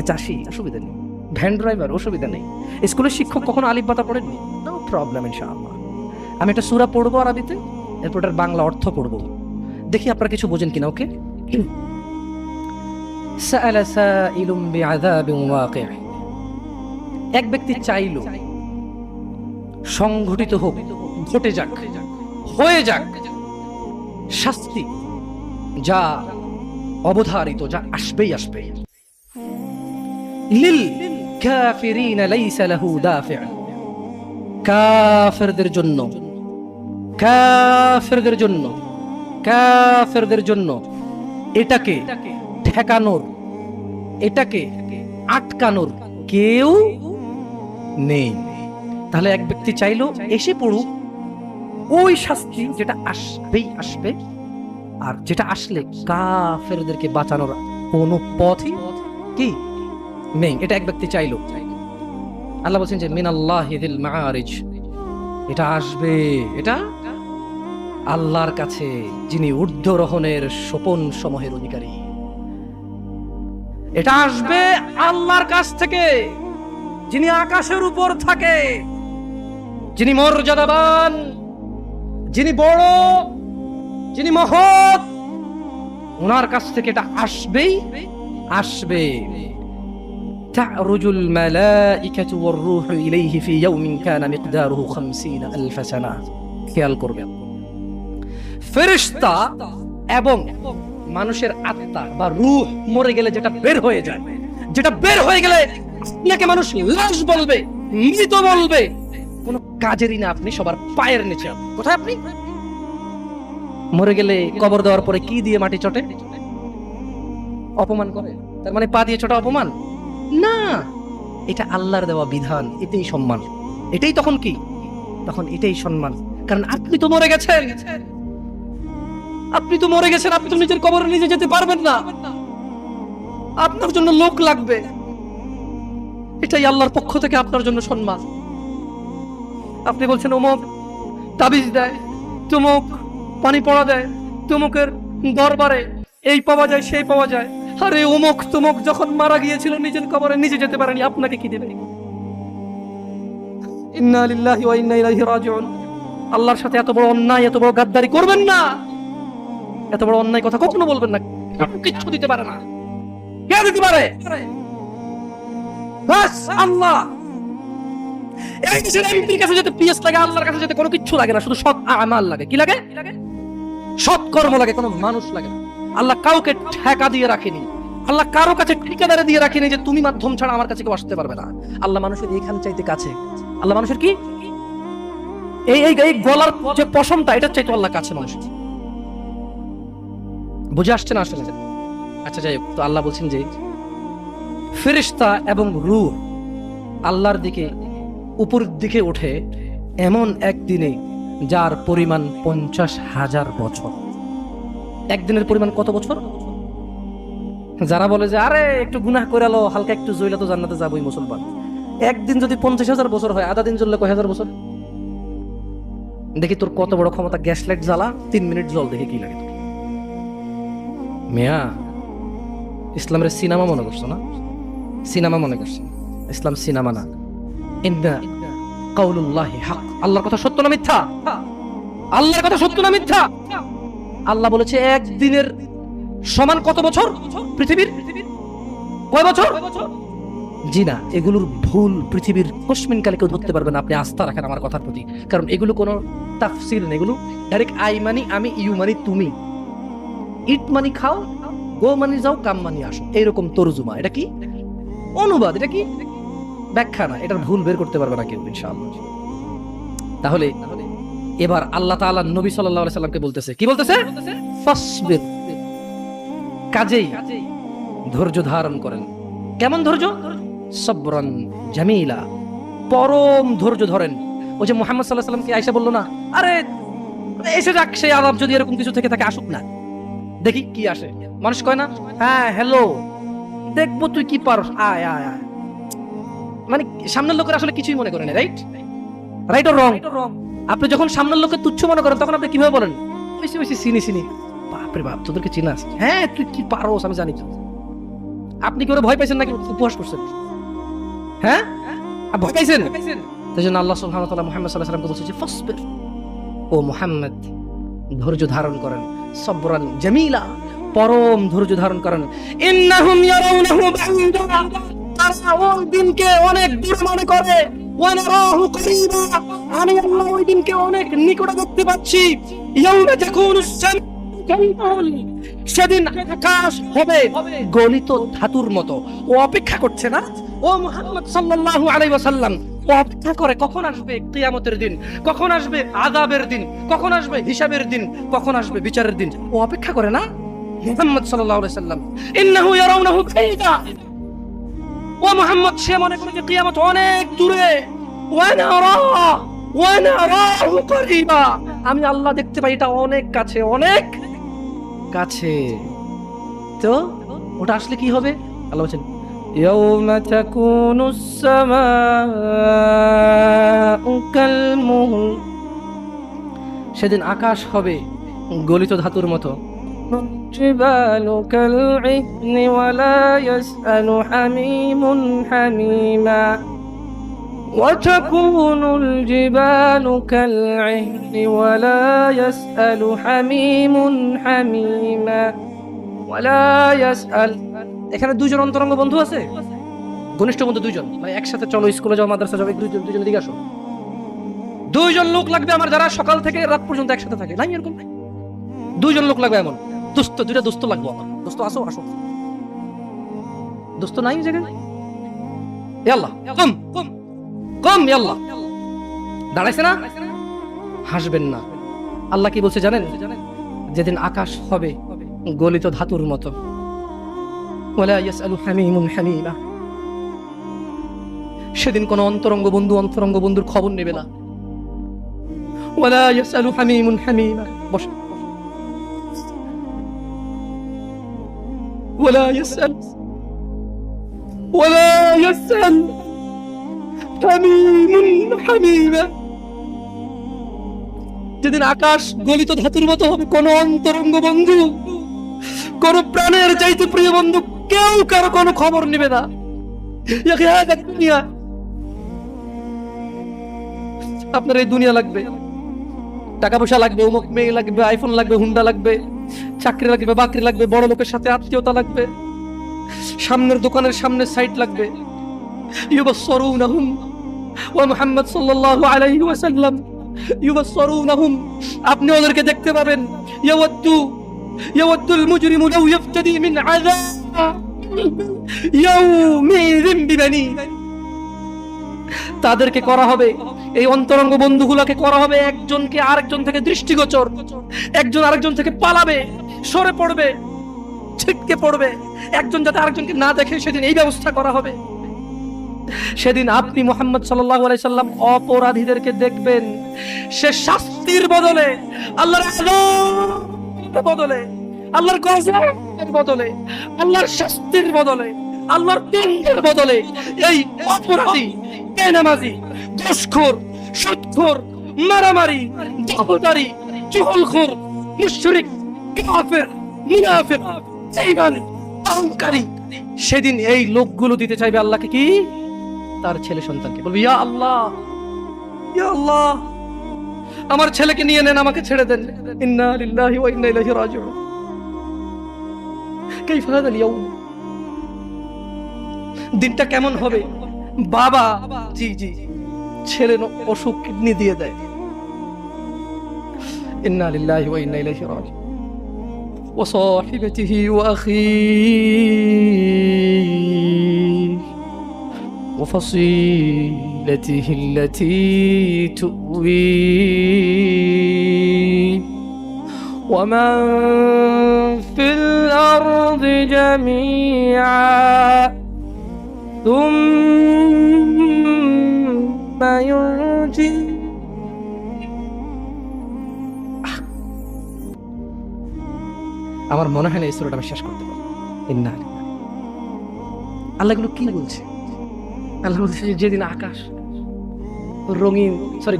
চাষি অসুবিধা নেই, ভ্যান ড্রাইভার অসুবিধা নেই, স্কুলের শিক্ষক কখনো আলিফ বাতা পড়েননি, নো প্রবলেম ইনশাআল্লাহ। আমি একটা সূরা পড়বো আরবিতে, এরপর এটার বাংলা অর্থ পড়বো, দেখি আপনারা কিছু বোঝেন কিনা। ওকে। সাআলা সাইলুম বিআযাবিন ওয়াকি', এক ব্যক্তি চাইলো সংঘটিত হোক, ঘটে যাক, হয়ে যাক শাস্তি, যা অবধারিত, যা আসবেই আসবে। লিল কাফিরিন লাইসা লাহু দাফি', কাফেরদের জন্য, কাফেরদের জন্য, কাফেরদের জন্য এটাকে ঠেকানোর, এটাকে আটকানোর কেউ নেই। তাহলে এক ব্যক্তি চাইলো এসে পড়ুক ওই শাস্তি যেটা আসবেই আসবে, আর যেটা আসলে কাফেরদেরকে বাঁচানোর কোনো পথই কি নেই, এটা এক ব্যক্তি চাইলো। আল্লাহ বলছেন যে মিনাল্লাহি যিল মাআরিজ, এটা আসবে, এটা আল্লাহর কাছে যিনি ঊর্ধ্বরোহণের সোপন সমূহের অধিকারী, এটা আসবে আল্লাহর কাছ থেকে যিনি আকাশের উপর থাকে, যিনি মর্যাদাবান, যিনি বড়, যিনি মহৎ, ওনার কাছ থেকে এটা আসবেই আসবে। তা'রুজুল মালাইকাতু ওয়ার রূহু ইলাইহি ফি ইয়াউমিন কানা মিকদারুহু 50000 সানা। খেয়াল করবেন, ফেরেশতা এবং মানুষের আত্মা বা রূহ মরে গেলে যেটা বের হয়ে যায়, যেটা বের হয়ে গেলে আপনাকে মানুষ লাশ বলবে, মৃত বলবে, কোনো কাজেরই না আপনি, সবার পায়ের নিচে। কোথায় আপনি? মরে গেলে কবর দেওয়ার পরে কি দিয়ে মাটি চটে? অপমান করে, তার মানে পা দিয়ে চটা অপমান না, এটা আল্লাহর দেওয়া বিধান, এটাই সম্মান, এটাই তখন কি, তখন এটাই সম্মান। কারণ আপনি তো মরে গেছেন, আপনি তো মরে গেছেন, আপনি তো নিজের কবরে নিজে যেতে পারবেন না, আপনার জন্য লোক লাগবে, এটাই আল্লাহর পক্ষ থেকে আপনার জন্য সম্মান। আপনি বলছেন অমুক তাবিজ দেয়, তুমুক পানি পড়া দেয়, তুমুকের দরবারে এই পাওয়া যায় সেই পাওয়া যায়। আরে অমুক তুমুক যখন মারা গিয়েছিল নিজের কবরে নিজে যেতে পারেনি, আপনাকে কি দেবে? ইন্না লিল্লাহি ওয়া ইন্না ইলাইহি রাজিউন। আল্লাহর সাথে এত বড় অন্যায়, এত বড় গাদ্দারি করবেন না, এত বড় অন্যায় কথা কখনো বলবেন না। কিচ্ছু দিতে পারে না, কে দিতে পারে? বাস আল্লাহ। এই দেশের এমপির কাছে যেতে পিএস লাগে, আল্লাহর কাছে যেতে কোনো কিচ্ছু লাগে না, শুধু সৎ আমাল লাগে। কি লাগে? সৎ কর্ম লাগে, কোনো মানুষ লাগে না। আল্লাহ কাউকে ঠেকা দিয়ে রাখেনি, আল্লাহ কারো কাছে ঠিকাদারে দিয়ে রাখেনি যে তুমি মাধ্যম ছাড়া আমার কাছে কেউ আসতে পারবে না। আল্লাহ মানুষের এইখান চাইতে কাছে, আল্লাহ মানুষের কি এই এই এই গলার যে পশমটা, এটা চাইতো আল্লাহ কাছে মানুষের। বুঝে আসছে না আসলে? আচ্ছা যাই হোক, তো আল্লাহ বলছেন যে ফেরেশতা এবং রূহ আল্লাহর দিকে উপরের দিকে ওঠে এমন একদিনে যার পরিমাণ 50,000 বছর। একদিনের পরিমাণ কত বছর? যারা বলে যে আরে একটু গুনাহ করে লো, হালকা একটু জইলা তো জান্নাতে যাবোই মুসলমান, একদিন যদি 50,000 বছর হয়, আধা দিন জ্বললে কয় হাজার বছর? দেখি তোর কত বড় ক্ষমতা, গ্যাস লাইট জ্বালা, 3 মিনিট জল, দেখে কি লাগে তোর। মিয়া, ইসলামের সিনেমা মনে করছো না? সিনেমা মনে করছো? ইসলাম সিনেমা না। ইন্না কাউলুল্লাহি হক, আল্লাহর কথা সত্য না মিথ্যা? আল্লাহর কথা সত্য না মিথ্যা? আল্লাহ বলেছে একদিনের সমান কত বছর পৃথিবীর? কয় বছর? জি না, এগুলোর ভুল পৃথিবীর কসমিন কালে কেউ ধরতে পারবে না। আপনি আস্থা রাখেন আমার কথার প্রতি, কারণ এগুলো কোনো তাফসীর নেই, এগুলো ডাইরেক্ট আই মানি আমি, ইউ মানি তুমি, ইট মানি খাও, গো মানি যাও, কাম মানি আসো, এইরকম তরজুমা। এটা কি অনুবাদ, এটা কি ব্যাখ্যা না, এটার ভুল বের করতে পারবে না কেউ ইনশাআল্লাহ। তাহলে এবার আল্লাহ তাআলা নবী সাল্লাল্লাহু আলাইহি সাল্লামকে বলতেছে, কি বলতেছে? ফাসবির, কাজেই ধৈর্য ধারণ করেন। কেমন ধৈর্য? সবরান জামিলা, পরম ধৈর্য ধরেন। ওই যে মুহাম্মদ সাল্লাল্লাহু আলাইহি সাল্লামকে আয়েশা বলল না, আরে এসে যাক সেই আযাব, যদি এরকম কিছু থেকে থাকে আসুক না, দেখি কি আসে। মানুষ কয় না, হ্যাঁ হ্যালো দেখবো তুই কি পারস, আয় আয় আয়। মানে সামনের লোকের আসলে কিছুই মনে করে না, রাইট? Right or wrong? আপনি যখন সামনের লোককে তুচ্ছ মনে করেন তখন আপনি কিভাবে বলেন? বেশি বেশি চিনি চিনি। বাপরে বাপ, তোদেরকে চিনাস? হ্যাঁ, তুই কি পারোস আমি জানি। আপনি কি ওরা ভয় পাইছেন নাকি উপহাস করছেন? হ্যাঁ, ভয় পাইছেন? তাই জন্য আল্লাহ সুবহানাহু ওয়া তাআলা মুহাম্মদ সাল্লাল্লাহু আলাইহি ওয়াসাল্লামকে বলছে যে ফাসবির, ও মুহাম্মদ ধৈর্য ধারণ করেন, সবরান জামিলা, পরম ধৈর্য ধারণ করেন। ইন্নাহুম ইয়ারাউনাহু বাঈদা, তারা ওই দিনকে অনেক দূরে মনে করে, ওয়া নারাহু করিবা, আমি আল্লাহ ওই দিনকে অনেক নিকটে দেখতে পাচ্ছি। ইয়াউমা তাকুনুস সামাউ কাল, সেদিন আকাশ হবে গলিত ধাতুর মতো। ও অপেক্ষা করছে না, ও মুহাম্মদ সাল্লাল্লাহু আলাইহি ওয়াসাল্লাম ও অপেক্ষা করে কখন আসবে কিয়ামতের দিন, কখন আসবে আযাবের দিন, কখন আসবে হিসাবের দিন, কখন আসবে বিচারের দিন। ও অপেক্ষা করে না মুহাম্মদ সাল্লাল্লাহু আলাইহি ওয়াসাল্লাম। ইন্নাহু ইয়ারাউনাহু বাঈদা, ও মুহাম্মদ সে মনে করে যে কিয়ামত অনেক দূরে। ওয়া নারাহু করিবা, আমি আল্লাহ দেখতে পাই এটা অনেক কাছে, অনেক কাছে। তো ওটা আসলে কি হবে? আল্লাহ বলেন ইয়াউমা তাকুনুস সামাউ কালমুহল, সেদিন আকাশ হবে গলিত ধাতুর মতো। জিবালু কালইহনি ওয়া লা ইয়াসআলু হামিমুন হামিমা, ওয়া তাকুনুল জিবালু কালইহনি ওয়া লা ইয়াসআলু হামিমুন হামিমা ওয়া লা ইয়াসআল। এখানে দুইজন অন্তরঙ্গ বন্ধু আছে, ঘনিষ্ঠ বন্ধু দুইজন, মানে একসাথে চলো স্কুলে যাও, মাদ্রাসা যাও, দুইজন দিকে আসো। দুইজন লোক লাগবে আমার, যারা সকাল থেকে রাত পর্যন্ত একসাথে থাকে। নাই এরকম নাই, দুইজন লোক লাগবে এমন। দোস্ত, দুইটা দোস্ত লাগবে আমার। দোস্ত আসো, আসো। দোস্ত নাই জায়গায়? আল্লাহ কম কম কম, আল্লাহ দাঁড়াইছে না, হাসবেন না। আল্লাহ কি বলছে জানেন? যেদিন আকাশ হবে গলিত ধাতুর মতো, ওয়ালা ইয়াসআলু হামিমুন হামিমা, সেদিন কোন অন্তরঙ্গ বন্ধুর খবর নেবে না। ওয়ালা ইয়াসআলু হামিমুন হামিমা, বস। ওয়ালা ইয়াসআল হামিমুন হামিমা, যেদিন আকাশ গলিত ধাতুর মতো হবে, কোন অন্তরঙ্গ বন্ধু, কোন প্রাণের চাইতে প্রিয় বন্ধু কেউ কারো কোনো খবর নেবে না। দুনিয়া, আপনার এই দুনিয়া লাগবে, টাকা পয়সা লাগবে, অমুক মেয়ে লাগবে, আইফোন লাগবে, হুন্ডা লাগবে, চাকরি লাগবে, বাকরি লাগবে, বড় লোকের সাথে আত্মীয়তা লাগবে, সামনের দোকানের সামনে সাইট লাগবে। ইউবাসসিরুনাহুম, ওয়া মুহাম্মদ সাল্লাল্লাহু আলাইহি ওয়াসাল্লাম ইউবাসসিরুনাহুম, আপনি ওদেরকে দেখতে পাবেন। ইয়াওয়াদ্দুল মুজরিমু লাউ ইফতাদি মিন আযাব ইয়াউমিযিন বিবানি, তাদেরকে করা হবে, এই অন্তরঙ্গ বন্ধুগুলোকে করা হবে একজনকে আরেকজন থেকে দৃষ্টিগোচর, একজন আরেকজন থেকে পালাবে, সরে পড়বে, ছিটকে পড়বে, একজন যাতে আরেকজনকে না দেখে, সেদিন এই ব্যবস্থা করা হবে। সেদিন আপনি মুহাম্মদ সাল্লাল্লাহু আলাইহি সাল্লাম অপরাধীদেরকে দেখবেন, সে শাস্তির বদলে, আল্লাহর আযাবের বদলে, আল্লাহর গজবের বদলে, আল্লাহর শাস্তির বদলে, আল্লাহর দণ্ডের বদলে এই অপরাধী, বেনামাজি, ঘুষখোর, সুদখোর, মারামারি, দাবদারি, চুগলখোর, মুশরিক, কাফের, মুনাফিক, বেঈমান, অহংকারী, সেদিন এই লোকগুলো দিতে চাইবে আল্লাহকে কি? তার ছেলে সন্তানকে। বলবে ইয়া আল্লাহ, ইয়া আল্লাহ, আমার ছেলেকে নিয়ে নেন, আমাকে ছেড়ে দেন। ইন্না লিল্লাহি ওয়া ইন্না ইলাইহি রাজিউন। কাইফা হাদাল ইয়াউম, দিনটা কেমন হবে? বাবা জি ছেলে অসুখ, কিডনি দিয়ে দেয়। ইন্না লিল্লাহি ওয়া ইন্না ইলাইহি রাজিউন। ওয়া সাহিবাতিহি ওয়া আখিহি ওয়া ফাসিলাতিহি আল্লাতী তুওয়ি ওয়া মান ফিল আরদি জামিআ থুম্মা ইউনজি। আমার মনে হয় না এই সূরাটা আমি শেষ করতে পারবো। আল্লাহ এগুলো কি বলছে? আল্লাহ বলছে যেদিন আকাশ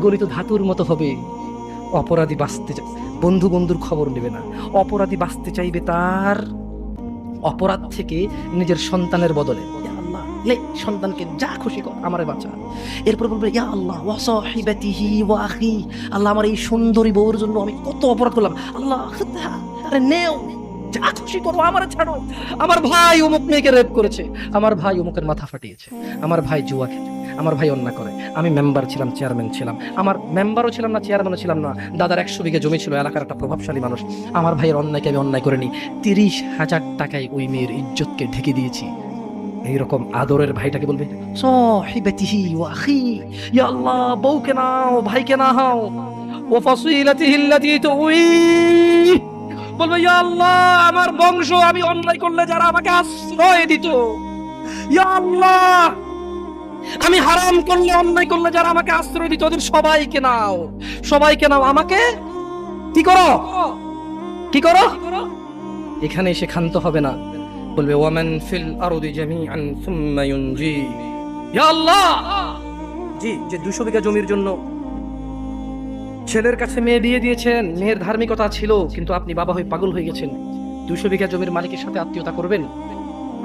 গলিত ধাতুর মতো হবে, অপরাধী বাঁচতে চাই, বন্ধু বন্ধুর খবর নেবে না, অপরাধী বাঁচতে চাইবে তার অপরাধ থেকে নিজের সন্তানের বদলে। ইয়া আল্লাহ, লে সন্তানকে যা খুশি কর, আমারে বাঁচা। এরপর বলবে ইয়া আল্লাহ ওয়া সাহিবাতিহি ওয়া আখি, আল্লাহ আমার এই সুন্দরী বউর জন্য আমি কত অপরাধ করলাম, আল্লাহ আরে নেও, যা খুশি করো, আমারে ছাড়ো। আমার ভাই অমুক মেয়েকে রেপ করেছে, আমার ভাই অমুকের মাথা ফাটিয়েছে, আমার ভাই জুয়া খেলে, আমার ভাই অন্যায় করে, আমি মেম্বার ছিলাম, চেয়ারম্যান ছিলাম, আমার মেম্বারও ছিলাম না, চেয়ারম্যানও ছিলাম না, দাদার 100 বিঘা জমি ছিল, এলাকার একটা প্রভাবশালী মানুষ, আমার ভাইয়ের অন্যায়কে আমি অন্যায় করিনি, 30,000 টাকায় ওই মেয়ের ইজ্জতকে ঢেকে দিয়েছি। এইরকম আদরের ভাইটাকে বলবে সাহিবাতিহি ওয়া আখি, ইয়া আল্লাহ বউকে নাও, ভাইকে না হাও, ওয়া ফাসিলাতিহি আল্লাতী তুই, বলবে ইয়া আল্লাহ আমার বংশ, আমি অন্যায় করলে যারা আমাকে আশ্রয় দিত, ইয়া আল্লাহ আমি হারাম করলে, অন্যায় করলে যারা আমাকে আশ্রয় দিত, ওদের সবাইকে নাও, সবাইকে নাও, আমাকে কি করো, কি করো। এখানে এসে ক্ষান্ত হবে না, বলবে ওয়ামান ফিল আরদি জামিআন সুম্মা ইউনজি, ইয়া আল্লাহ জি, যে 200 বিঘা জমির জন্য ছেলের কাছে মেয়ে দিয়ে দিয়েছেন, মেয়ের ধার্মিকতা ছিল, কিন্তু আপনি বাবা হয়ে পাগল হয়ে গেছেন, 200 বিঘা জমির মালিকের সাথে আত্মীয়তা করবেন,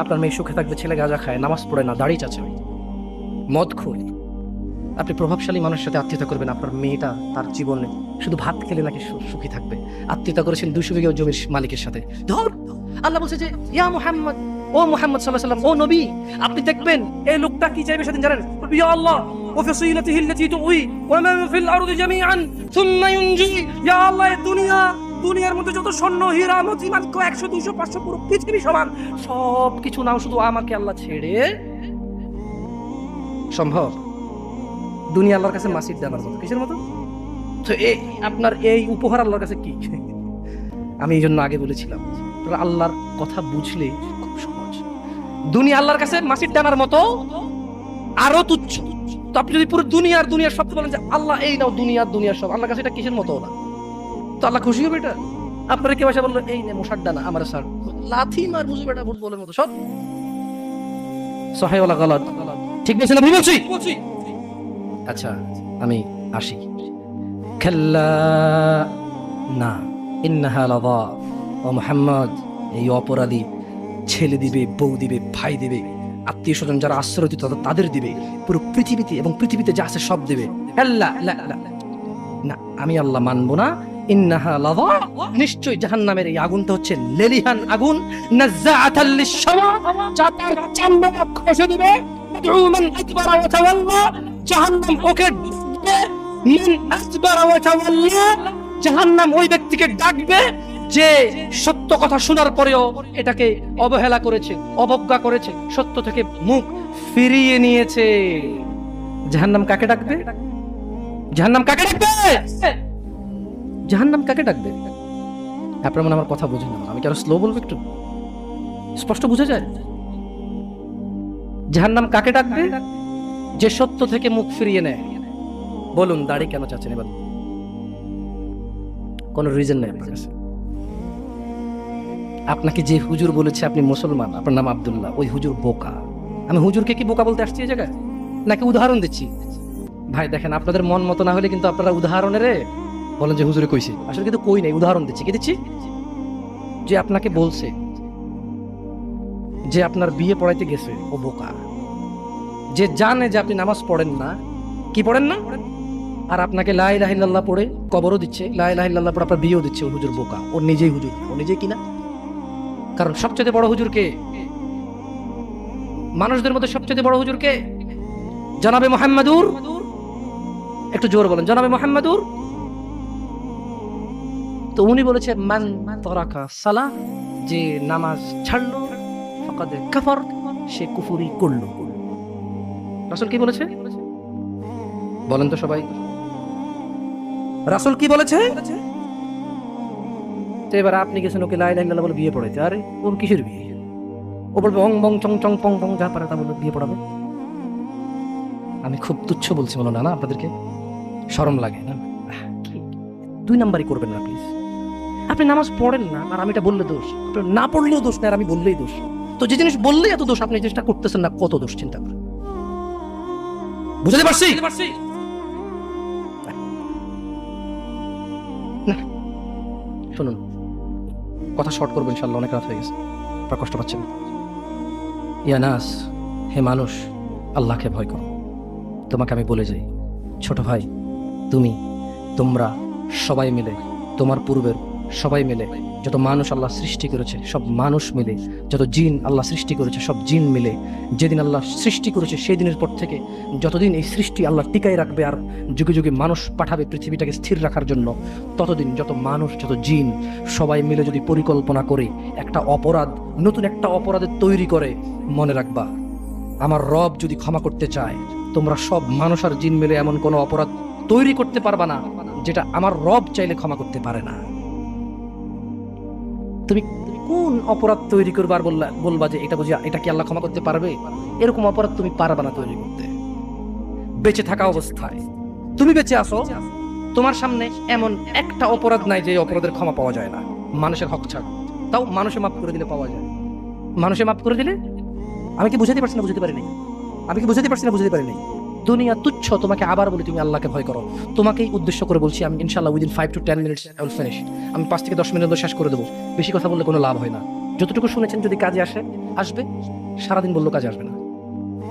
আপনার মেয়ে সুখে থাকবে, ছেলে গাঁজা খায়, নামাজ পড়ে না, দাড়ি চাচে, মদ খোয়, আপনি প্রভাবশালী মানুষের সাথে আত্মীয়তা করবেন, আপনার মেয়েটা তার জীবনে শুধু ভাত খেলে নাকি সুখী থাকবে, আত্মীয়তা করেছেন 200 বিঘা জমির মালিকের সাথে। ধর আল্লাহ বলছে যে ইয়া মুহাম্মদ, ও মুহাম্মদ সাল্লাল্লাহু আলাইহি ওয়াসাল্লাম, ও নবী, আপনি দেখবেন এই লোকটা কি চাইবে সেদিন, জানেন? ইয়া আল্লাহ ওয়া ফাসিলাতিহি আল্লাতী তুই ওয়া মান ফিল আরদি জামিআন সুম্মা ইউনজি, ইয়া আল্লাহ দুনিয়ার মধ্যে যত স্বর্ণ হীরা মতি মাণিক্য 100 200 500 পুরো পৃথিবী সমান, সব কিছু নাও, শুধু আমাকে আল্লাহ ছেড়ে। সম্ভব? দুনিয়া আল্লাহর কাছে মাসির দানার মতো, কিসের মতো? তো এই আপনার এই উপহার আল্লাহর কাছে কি? আমি এই জন্য আগে বলেছিলাম, আল্লাহর কথা বুঝলে খুব সহজ। দুনিয়া আল্লাহর কাছে মাসির দানার মতো, আরো তুচ্ছ। তো আপনি যদি পুরো দুনিয়ার সব বলেন যে আল্লাহ এই নাও, দুনিয়ার সব, আল্লাহর কাছে এটা কিসের মতো না? তো আল্লাহ খুশি হবে এটা? আপনারা কেউ এসে বললো এই নে মশার দানা, আমার স্যার লাথি মার, বুঝবে এটা ফুটবলের মতো সব। সহিহ ওয়ালা গালাত, ঠিক বলছি না ভুল বলছি? আচ্ছা আমি আসি। খাল্লা না, ইন্নাহা লাযা, ও মুহাম্মদ এই অপরাধী ছেলে দিবে, বউ দিবে, ভাই দিবে, আত্মীয় স্বজন যারা আশ্রয় দিত তাদের দিবে, পুরো পৃথিবীতে এবং পৃথিবীতে যা আছে সব দিবে। আল্লাহ না, আমি আল্লাহ মানবো না। ইন্নাহা লাযা, নিশ্চয় জাহান্নামের এই আগুনটা হচ্ছে লেলিহান আগুন, নাযাআতাল লিশ-শাওয়া, যা তার চামড়া খসে দিবে, মান আকবারা ওয়া তাওয়াল্লা, জাহান্নাম ওকে ডাকবে, মান আকবারা ওয়া তাওয়াল্লা, জাহান্নাম ওই ব্যক্তিকে ডাকবে যে সত্য কথা শোনার পরেও এটাকে অবহেলা করেছে, অবজ্ঞা করেছে, সত্য থেকে মুখ ফিরিয়ে নিয়েছে। জাহান্নাম কাকে ডাকবে? জাহান্নাম কাকে ডাকবে? জাহান্নাম কাকে ডাকবে? আপনারা মনে আমার কথা বুঝেন না, আমি কি আরো স্লো বলবো? একটু স্পষ্ট বুঝা যায়? জাহান্নাম কাকে ডাকবে? যে সত্য থেকে মুখ ফিরিয়ে নেয়। বলুন দাড়ি কেন চাচ্ছেন এবার? কোন রিজন নেই আপনার কাছে। আপনাকে যে হুজুর বলেছে আপনি মুসলমান, আপনার নাম আব্দুল্লাহ, ওই হুজুর বোকা। আমি হুজুরকে কি বোকা বলতে আসছি এই জায়গায়? নাকি উদাহরণ দিচ্ছি? ভাই দেখেন, আপনাদের মন মতো না হলে কিন্তু আপনারা উদাহরণের বলেন যে হুজুরে কইছে, আসলে কিন্তু কই নাই, উদাহরণ দিচ্ছি। কি দিচ্ছি? যে আপনাকে বলছে যে আপনার বিয়ে পড়াইতে গেছে, ও বোকা। যে জানে যে আপনি নামাজ পড়েন না, কি পড়েন না, আর আপনাকে লা ইলাহা ইল্লাল্লাহ পড়ে কবরও দিচ্ছে, লা ইলাহা ইল্লাল্লাহ পড়ে আপনার বিয়েও দিচ্ছে, ও হুজুর বোকা। ও নিজেই হুজুর, ও নিজেই কিনা। কারণ সবচেয়ে বড় হুজুর কে? মানুষদের মধ্যে সবচেয়ে বড় হুজুর কে? জনাবে মুহাম্মাদুর। একটু জোর বলেন, জনাবে মুহাম্মাদুর। তো উনি বলেছে মান তারাকা সালাহ, যে নামাজ ছাড়লো ফাকাদ কাফার, সে কুফরি করলো। রাসূল কি বলেছে বলেন তো সবাই? রাসূল কি বলেছে? তো এবার আপনি গেছেন ওকে লা ইলাহা ইল্লাল্লাহ বলে বিয়ে পড়াইতে, আরে ওর কিসের বিয়ে? ও বলবে অং বং চং চং পং পং, যা পারে তা বলে বিয়ে পড়াবে। আমি খুব তুচ্ছ বলছি বলো না, আপনাদেরকে শরম লাগে না? 2 নাম্বারই করবেন না প্লিজ। আপনি নামাজ পড়েন না আর আমি এটা বললে দোষ, না পড়লেও দোষ না, আর আমি বললেই দোষ। তো যে জিনিস বললেই এত দোষ, আপনি চেষ্টা করতেছেন না, কত দোষ চিন্তা করেন। বুঝতে পারছি? না, শুনুন, কথা শর্ট করবো ইনশাল্লাহ, অনেক রাত হয়ে গেছে, আপনারা কষ্ট পাচ্ছেন। ইয়া নাস, হে মানুষ, আল্লাহকে ভয় করো। তোমাকে আমি বলে যাই, ছোট ভাই, তোমরা সবাই মিলে, তোমার পূর্বের সবাই মিলে, যত মানুষ আল্লাহ সৃষ্টি করেছে সব মানুষ মিলে, যত জিন আল্লাহ সৃষ্টি করেছে সব জিন মিলে, যেদিন আল্লাহ সৃষ্টি করেছে সেই দিনের পর থেকে যতদিন এই সৃষ্টি আল্লাহ টিকায় রাখবে আর যুগে যুগে মানুষ পাঠাবে পৃথিবীটাকে স্থির রাখার জন্য, ততদিন যত মানুষ যত জিন সবাই মিলে যদি পরিকল্পনা করে একটা অপরাধ, নতুন একটা অপরাধের তৈরি করে, মনে রাখবা আমার রব যদি ক্ষমা করতে চায়, তোমরা সব মানুষ আর জিন মিলে এমন কোনো অপরাধ তৈরি করতে পারবা না যেটা আমার রব চাইলে ক্ষমা করতে পারে না। তুমি কোন অপরাধ তৈরি করবার বলবা যে এটা বুঝি এটা কি আল্লাহ ক্ষমা করতে পারবে? এরকম অপরাধ তুমি পারবা না তৈরি করতে। বেঁচে থাকা অবস্থায় তুমি বেঁচে আসো, তোমার সামনে এমন একটা অপরাধ নাই যে অপরাধের ক্ষমা পাওয়া যায় না, মানুষের হক ছাড়। তাও মানুষে মাফ করে দিলে পাওয়া যায়, মানুষে মাফ করে দিলে। আমি কি বুঝাতে পারছি না? বুঝতে পারিনি। আমি কি বুঝাতে পারছি না? বুঝতে পারিনি। দুনিয়া তুচ্ছ। তোমাকে আবার বলি, তুমি আল্লাহকে ভয় করো। তোমাকেই উদ্দেশ্য করে বলছি আমি, ইনশাআল্লাহ within 5 to 10 minutes I will finish। আমি 5 থেকে 10 মিনিট শেষ করে দেবো। বেশি কথা বললে কোনো লাভ হয় না। যতটুকু শুনেছেন যদি কাজে আসবে, সারাদিন বললেও কাজে আসবে না।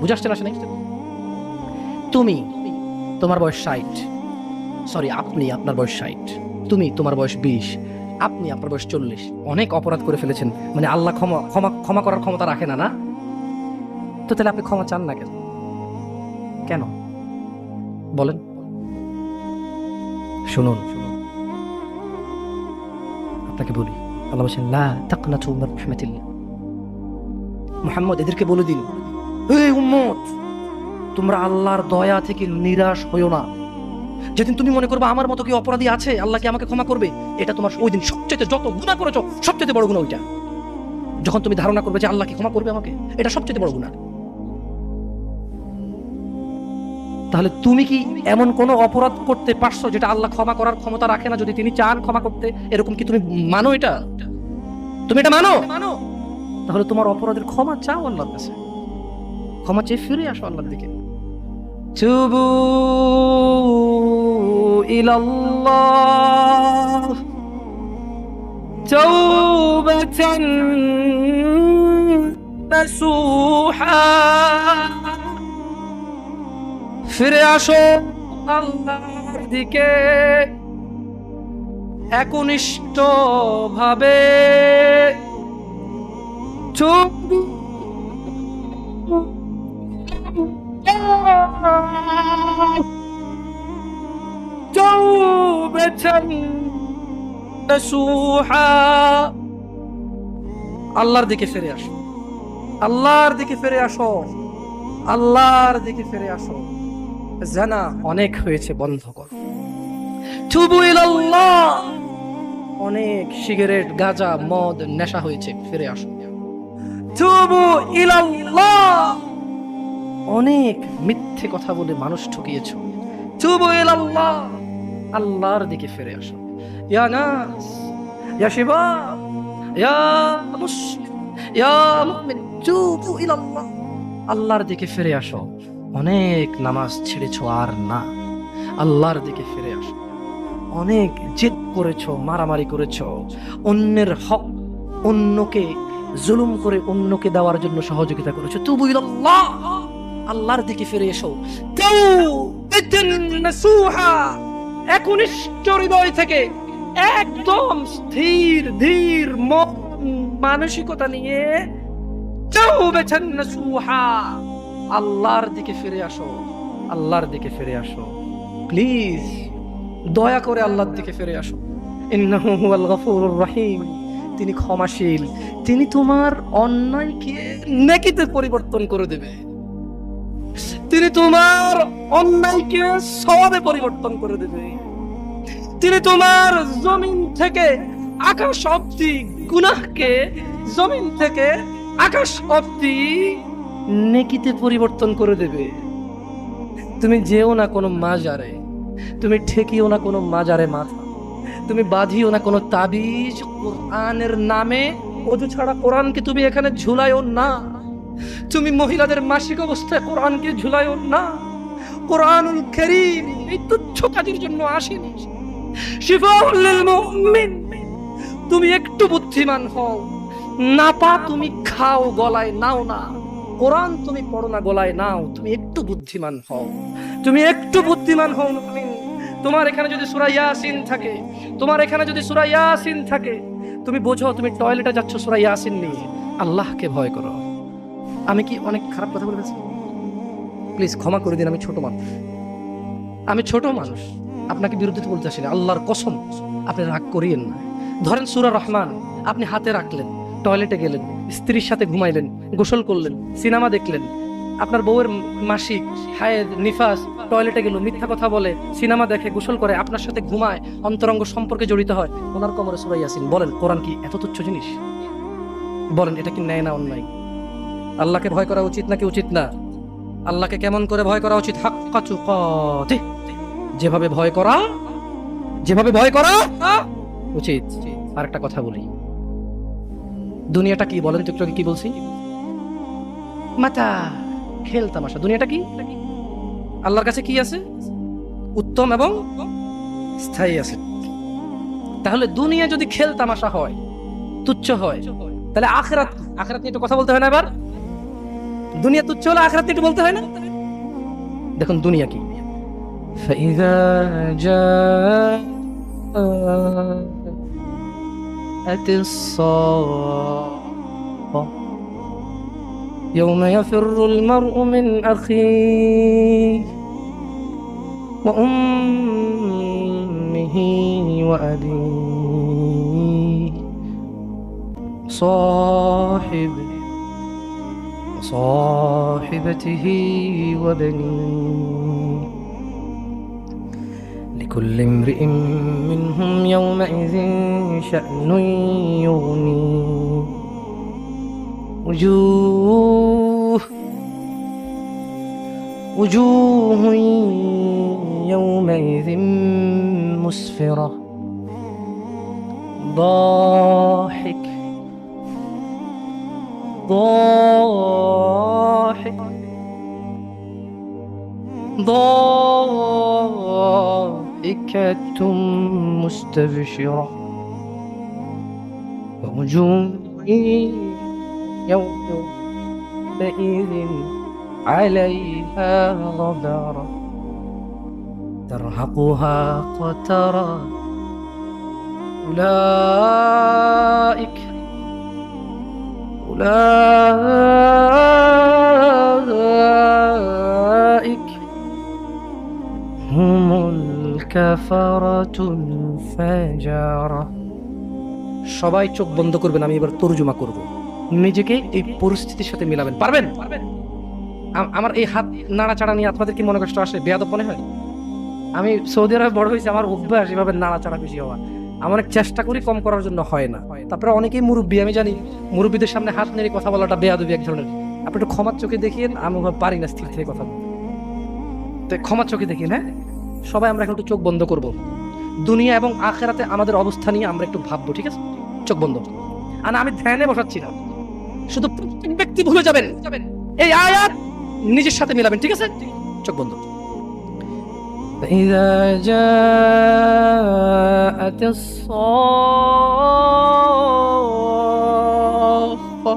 বুঝে আসছে না? আসে নাই? তোমার বয়স 60, সরি আপনি, আপনার বয়স 60, তোমার বয়স 20, আপনি আপনার বয়স 40। অনেক অপরাধ করে ফেলেছেন, মানে আল্লাহ ক্ষমা করার ক্ষমতা রাখে না। তো তাহলে আপনি ক্ষমা চান না কেন? কেন বলেন? শুনুন, আপনাকে বলি, আল্লাহ বলেন লা তাকনাতু মির রাহমাতিল্লাহ। মুহাম্মদ এদেরকে বলে দিন, হে উম্মত, তোমরা আল্লাহর দয়া থেকে নিরাশ হইও না। যেদিন তুমি মনে করবে আমার মতো কি অপরাধী আছে, আল্লাহ কি আমাকে ক্ষমা করবে, এটা তোমার ওই দিন সবচেয়ে, যত গুনাহ করেছো সবচেয়ে বড় গুনাহ ওইটা। যখন তুমি ধারণা করবে যে আল্লাহ কি ক্ষমা করবে আমাকে, এটা সবচেয়ে বড় গুনাহ। তাহলে তুমি কি এমন কোন অপরাধ করতে পারছো যেটা আল্লাহ ক্ষমা করার ক্ষমতা রাখে না, যদি তিনি চান ক্ষমা করতে? এরকম কি তুমি মানো? তুমি এটা মানো? তাহলে তোমার অপরাধের ক্ষমা চাও আল্লাহর কাছে, ক্ষমা চেয়ে ফিরে আসো আল্লাহর দিকে। তুবু ইলাল্লাহ তাওবাতান নাসুহা। ফিরে আসো আল্লাহর দিকে একনিষ্ঠ ভাবে। আল্লাহর দিকে ফিরে আসো, আল্লাহর দিকে ফিরে আসো, আল্লাহর দিকে ফিরে আসো। জানা অনেক হয়েছে, বন্ধ করো। তুবু ইলাল্লাহ, অনেক সিগারেট গাঁজা মদ নেশা হয়েছে, ফিরে আসো। তুবু ইলাল্লাহ, অনেক মিথ্যে কথা বলে মানুষ ঠকিয়েছো, তুবু ইলাল্লাহ, আল্লাহর দিকে ফিরে আসো। ইয়া নাস, ইয়া শিবাব, ইয়া মুসলিম, ইয়া মুমিন, তুবু ইলাল্লাহ, আল্লাহর দিকে ফিরে আসো। অনেক নামাজ ছেড়েছো আর না, আল্লাহর দিকে ফিরে আসো। অনেক জেদ করেছো, মারামারি করেছো, অন্যের হক, অন্যকে জুলুম করে অন্যকে দেওয়ার জন্য সহযোগিতা করেছো, তুবু ইলাল্লাহ, আল্লাহর দিকে ফিরে এসো। তাওবাতান নাসুহা, একনিষ্ঠ হৃদয় থেকে, একদম স্থির ধীর মন মানসিকতা নিয়ে, তাওবাতান নাসুহা, আল্লাহর দিকে ফিরে আসো, আল্লাহর দিকে ফিরে আসো। প্লিজ দয়া করে আল্লাহর দিকে ফিরে আসো। ইন্নাহু হুয়াল গফুরুর রহিম, তিনি ক্ষমাশীল, তিনি তোমার অন্যায়কে নেকিতে পরিবর্তন করে দেবে, তিনি তোমার অন্যায়কে সওয়াবে পরিবর্তন করে দেবে, তিনি তোমার জমিন থেকে আকাশ অবধি গুনাহকে, জমিন থেকে আকাশ অবধি নেকিতে পরিবর্তন করে দেবে। তুমি যেও না কোনো মাজারে, তুমি ঠেকিও না কোনো মাজারে মাথা, তুমি বাঁধিও না কোনো তাবিজ। কোরআনের নামে ওযু ছাড়া কোরআনকে তুমি এখানে ঝুলাইও না। তুমি মহিলাদের মাসিক অবস্থায় কোরআনকে ঝুলাইও না। কোরআনুল কারীম এই তুচ্ছ কাজের জন্য আসেনি। শিফাউল লিল মুমিন। তুমি একটু বুদ্ধিমান হও, নাপা তুমি খাও গলায় নাও না, কোরআন তুমি পড়ো না গলায় নাও, তুমি একটু বুদ্ধিমান হও, তুমি একটু বুদ্ধিমান হও মুমিন। তোমার এখানে যদি সূরা ইয়াসিন থাকে, তোমার এখানে যদি সূরা ইয়াসিন থাকে, তুমি বোঝো তুমি টয়লেটে যাচ্ছ সূরা ইয়াসিন নিয়ে, আল্লাহকে ভয় করো। আমি কি অনেক খারাপ কথা বলেছি? প্লিজ ক্ষমা করে দিন, আমি ছোট মানুষ, আমি ছোট মানুষ, আপনাকে বিরুদ্ধে বলতে আসি না, আল্লাহর কসম আপনি রাগ করিয়েন না। ধরেন সূরা রহমান আপনি হাতে রাখলেন, টয়লেটে গেলেন, স্ত্রীর সাথে ঘুমাইলেন, গোসল করলেন, সিনেমা দেখলেন, আপনার বউয়ের মাসিক হায়েদ নিফাস টয়লেটে গেল, মিথ্যা কথা বলে, সিনেমা দেখে, গোসল করে, আপনার সাথে ঘুমায়, অন্তরঙ্গ সম্পর্কে জড়িত হয়, ওনার কোমরে সূরা ইয়াসিন। বলেন কোরআন কি এত তুচ্ছ জিনিস? বলেন এটা কি ন্যায় না অন্যায়? আল্লাহকে ভয় করা উচিত নাকি উচিত না? আল্লাহকে কেমন করে ভয় করা উচিত? হাক্কা তুকাতি, যেভাবে ভয় করা, যেভাবে ভয় করা উচিত। আর একটা কথা বলি, দুনিয়াটা কি বলেন তো? একটু আগে কি বলছি? মাতা খেল তামাশা। দুনিয়াটা কি? আল্লাহর কাছে কি আছে? উত্তম এবং স্থায়ী আছে। তাহলে দুনিয়া যদি খেল তামাশা হয়, তুচ্ছ হয়, তাহলে আখিরাত, আখিরাত নিয়ে একটু কথা বলতে হয় না? এবার দুনিয়া তুচ্ছ হলে আখিরাত নিয়ে একটু বলতে হয় না? দেখুন দুনিয়া কি, فإذا جاءت الصاخة يوم يفر المرء من أخيه وأمه وأبيه صاحبته وبنيه لكل امرئ منهم يومئذ شأن يغنيه وجوه يومئذ مسفرة ضاحك ضاحكة مستبشرة ووجوه يومئذ عليها غبرة ترهقها قترة أولئك هم الكفرة الفجرة। সবাই চোখ বন্ধ করবেন, আমি এবার তরজমা করব। নিজেকে এই পরিস্থিতির সাথে মিলাবেন। পারবেন? আমার এই হাত নাড়াচাড়া নিয়ে আপনাদের কি মনে কষ্ট আসে? বেয়াদব মনে হয়? আমি সৌদি আরবে বড় হয়েছি, আমার অভ্যাস এভাবে নাড়াচাড়া বেশি হওয়া। আমি অনেক চেষ্টা করি কম করার জন্য, হয় না। তারপরে অনেকেই মুরব্বী, আমি জানি মুরব্বীদের সামনে হাত নেড়ে কথা বলাটা বেয়াদবি এক ধরনের। আপনি একটু ক্ষমার চোখে দেখিয়েন, আমি পারি না স্থির থেকে কথা বলতে, তো ক্ষমার চোখে দেখিয়েন। হ্যাঁ, সবাই আমরা এখন একটু চোখ বন্ধ করব, দুনিয়া এবং আখিরাতে আমাদের অবস্থা নিয়ে আমরা একটু ভাববো, ঠিক আছে? চোখ বন্ধ। আর আমি ধ্যানে বসাচ্ছি না, শুধু প্রত্যেক ব্যক্তি ভুলে যাবেন, এই আয়াত নিজের সাথে মিলাবেন, ঠিক আছে? চোখ বন্ধ। فإذا جاءت الصاخة,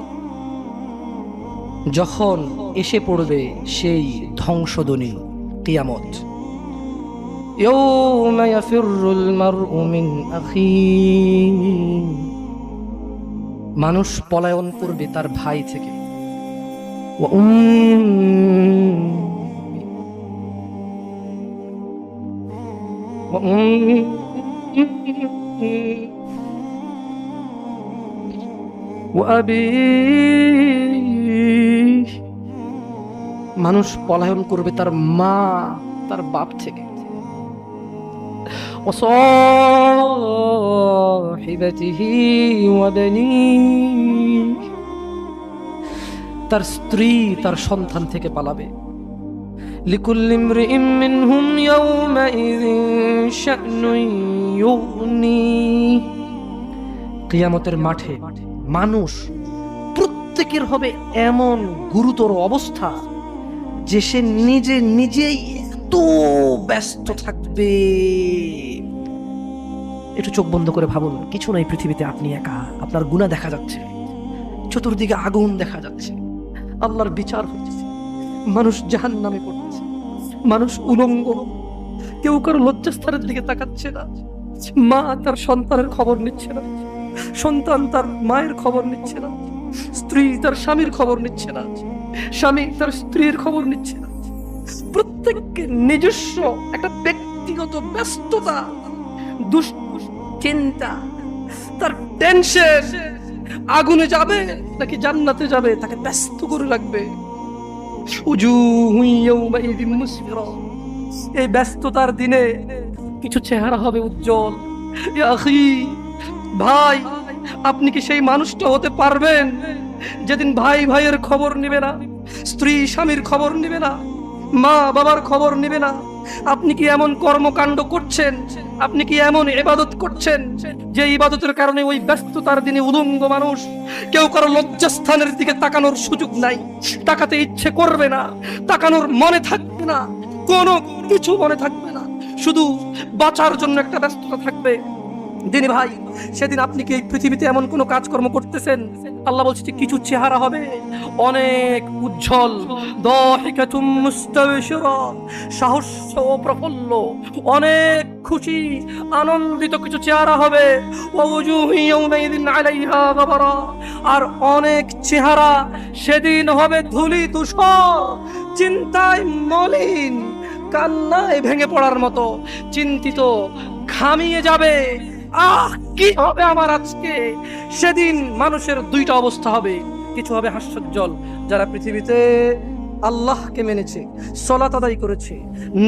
যখন এসে পড়বে সেই ধ্বংসধ্বনি, কিয়ামত। يوم يفر المرء من أخيه, মানুষ পলায়ন করবে তার ভাই থেকে। মানুষ পলায়ন করবে তার মা, তার বাপ থেকে। তার স্ত্রী, তার সন্তান থেকে পালাবে। لكل امرئ منهم يومئذ شأن يغنيه, কিয়ামতের মাঠে মানুষ প্রত্যেকের হবে এমন গুরুতর অবস্থা যে সে নিজেই এত ব্যস্ত থাকবে, একটু চোখ বন্ধ করে ভাবুন, কিছু নাই পৃথিবীতে, আপনি একা, আপনার গুনাহ দেখা যাচ্ছে, চতুর্দিকে আগুন দেখা যাচ্ছে, আল্লাহর বিচার হচ্ছে, মানুষ জাহান্নামে পড়ছে, মানুষ উলঙ্গ, কেউ কারো লজ্জাস্থানের দিকে তাকাচ্ছে না, মা তার সন্তানের খবর নিচ্ছে না, সন্তান তার মায়ের খবর নিচ্ছে না, স্ত্রী তার স্বামীর খবর নিচ্ছে না, স্বামী তার স্ত্রীর খবর নিচ্ছে না। প্রত্যেককে নিজস্ব একটা ব্যক্তিগত ব্যস্ততা, দুশ্চিন্তা, তার টেনশন, আগুনে যাবে নাকি জান্নাতে যাবে তাকে ব্যস্ত করে রাখবে। এই ব্যস্ততার দিনে কিছু চেহারা হবে উজ্জ্বল। ইয়া আখি, ভাই, আপনি কি সেই মানুষটা হতে পারবেন যেদিন ভাই ভাইয়ের খবর নেবে না, স্ত্রী স্বামীর খবর নেবে না, মা বাবার খবর নেবে না? আপনি কি এমন কর্মকাণ্ড করছেন, আপনি কি এমন ইবাদত করছেন যে ইবাদতের কারণে ওই ব্যস্ততার দিনে উলঙ্গ মানুষ, কেউ কারো লজ্জাস্থানের দিকে তাকানোর সুযোগ নাই, তাকাতে ইচ্ছে করবে না, তাকানোর মনে থাকবে না, কোনো কিছু মনে থাকবে না, শুধু বাঁচার জন্য একটা ব্যস্ততা থাকবে। দিনী ভাই, সেদিন আপনি কি এই পৃথিবীতে এমন কোনো কাজকর্ম করতেছেন, আল্লাহ বলছে যে কিছু চেহারা হবে অনেক উজ্জ্বল, দাহিকাতুম মুস্তাবশিরা, সাহস ও প্রফুল্ল, অনেক খুশি আনন্দিত কিছু চেহারা হবে। ওয়াজুহু ইয়াউমাইযিন আলাইহা গাবারা, আর অনেক চেহারা সেদিন হবে ধূলি ধূসর, চিন্তায় মলিন, কান্নায় ভেঙে পড়ার মতো, চিন্তিত, ঘামিয়ে যাবে। আহ, কি হবে আমার আজকে? সেদিন মানুষের দুইটা অবস্থা হবে, কিছু হবে হাস্যোজ্জ্বল, যারা পৃথিবীতে আল্লাহকে মেনেছে, সালাত আদায় করেছে,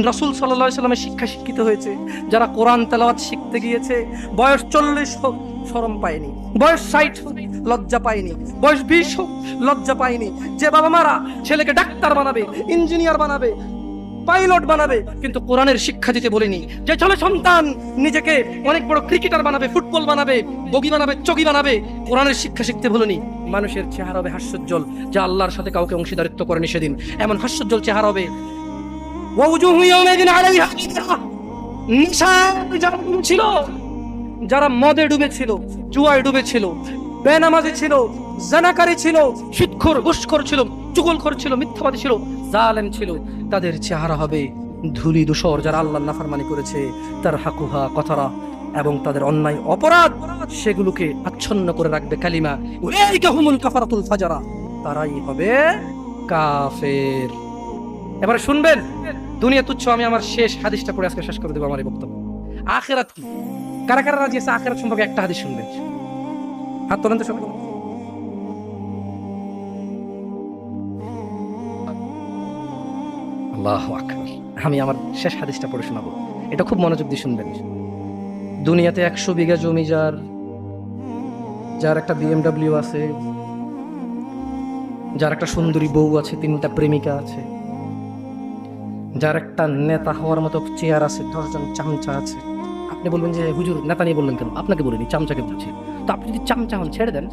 রাসূল সাল্লাল্লাহু আলাইহি সাল্লামের শিক্ষা শিক্ষিত হয়েছে, যারা কোরআন তেলাওয়াত শিখতে গিয়েছে, বয়স 40 হোক শরম পায়নি, বয়স 60 হোক লজ্জা পায়নি, বয়স 20 হোক লজ্জা পায়নি, যে বাবা মারা ছেলেকে ডাক্তার বানাবে, ইঞ্জিনিয়ার বানাবে, পাইলট বানাবে, কিন্তু কোরআনের শিক্ষা দিতে বলেনি, যে ছেলে সন্তান নিজেকে অনেক বড় ক্রিকেটার বানাবে, ফুটবল বানাবে, বগি বানাবে, চগি বানাবে, কোরআনের শিক্ষা শিখতে বলেনি। মানুষের চেহারা হবে হাস্যোজ্জ্বল, যা আল্লাহর সাথে কাউকে অংশীদারিত্ব করেনি, সেদিন এমন হাস্যোজ্জ্বল চেহারা হবে। ওয়াজুহু ইয়াউমাইযিন আলাইহা গাবারা, নিশায় যারা ছিল, যারা মদে ডুবেছিল, জুয়ায় ডুবেছিল, বেনামাজি ছিল, জানাকারী ছিল, সুদখোর, ঘুষখোর ছিল, চুগলখোর ছিল, মিথ্যাবাদী ছিল, জালেম ছিল, তাদের চেহারা হবে ধূলি ধূসর, যারা আল্লাহর নাফরমানি করেছে, তার হাকুহা কথারা, এবং তাদের অন্যায় অপরাধ সেগুলোকে আচ্ছন্ন করে রাখবে কালিমা। উলাইকা হুমুল কাফারাতুল ফাজারা, তারাই হবে কাফের। এবারে শুনবেন, দুনিয়া তুচ্ছ, আমি আমার শেষ হাদিসটা পড়ে আজকে শেষ করে দেবো আমার এই বক্তব্য। আখিরাত কি? কারা কারা রাজি আছে আখিরাত সম্পর্কে একটা হাদিস শুনবেন? হাত তোলেন তো সবাই। আল্লাহু আকবার। আমি আমার শেষ হাদিসটা পড়ে শোনাবো, এটা খুব মনোযোগ দিয়ে শুনবেন। দুনিয়াতে 100 বিঘা জমি যার একটা BMW আছে, যার একটা সুন্দরী বউ আছে, 3টা প্রেমিকা আছে, যার একটা নেতা হওয়ার মতো চেয়ার আছে, 10 জন চামচা আছে। আপনি বলবেন যে হুজুর নেতা নিয়ে বললেন কেন? আপনাকে বলিনি, চামচাকে বলছি। তো আপনি যদি চামচা হন, ছেড়ে দেন,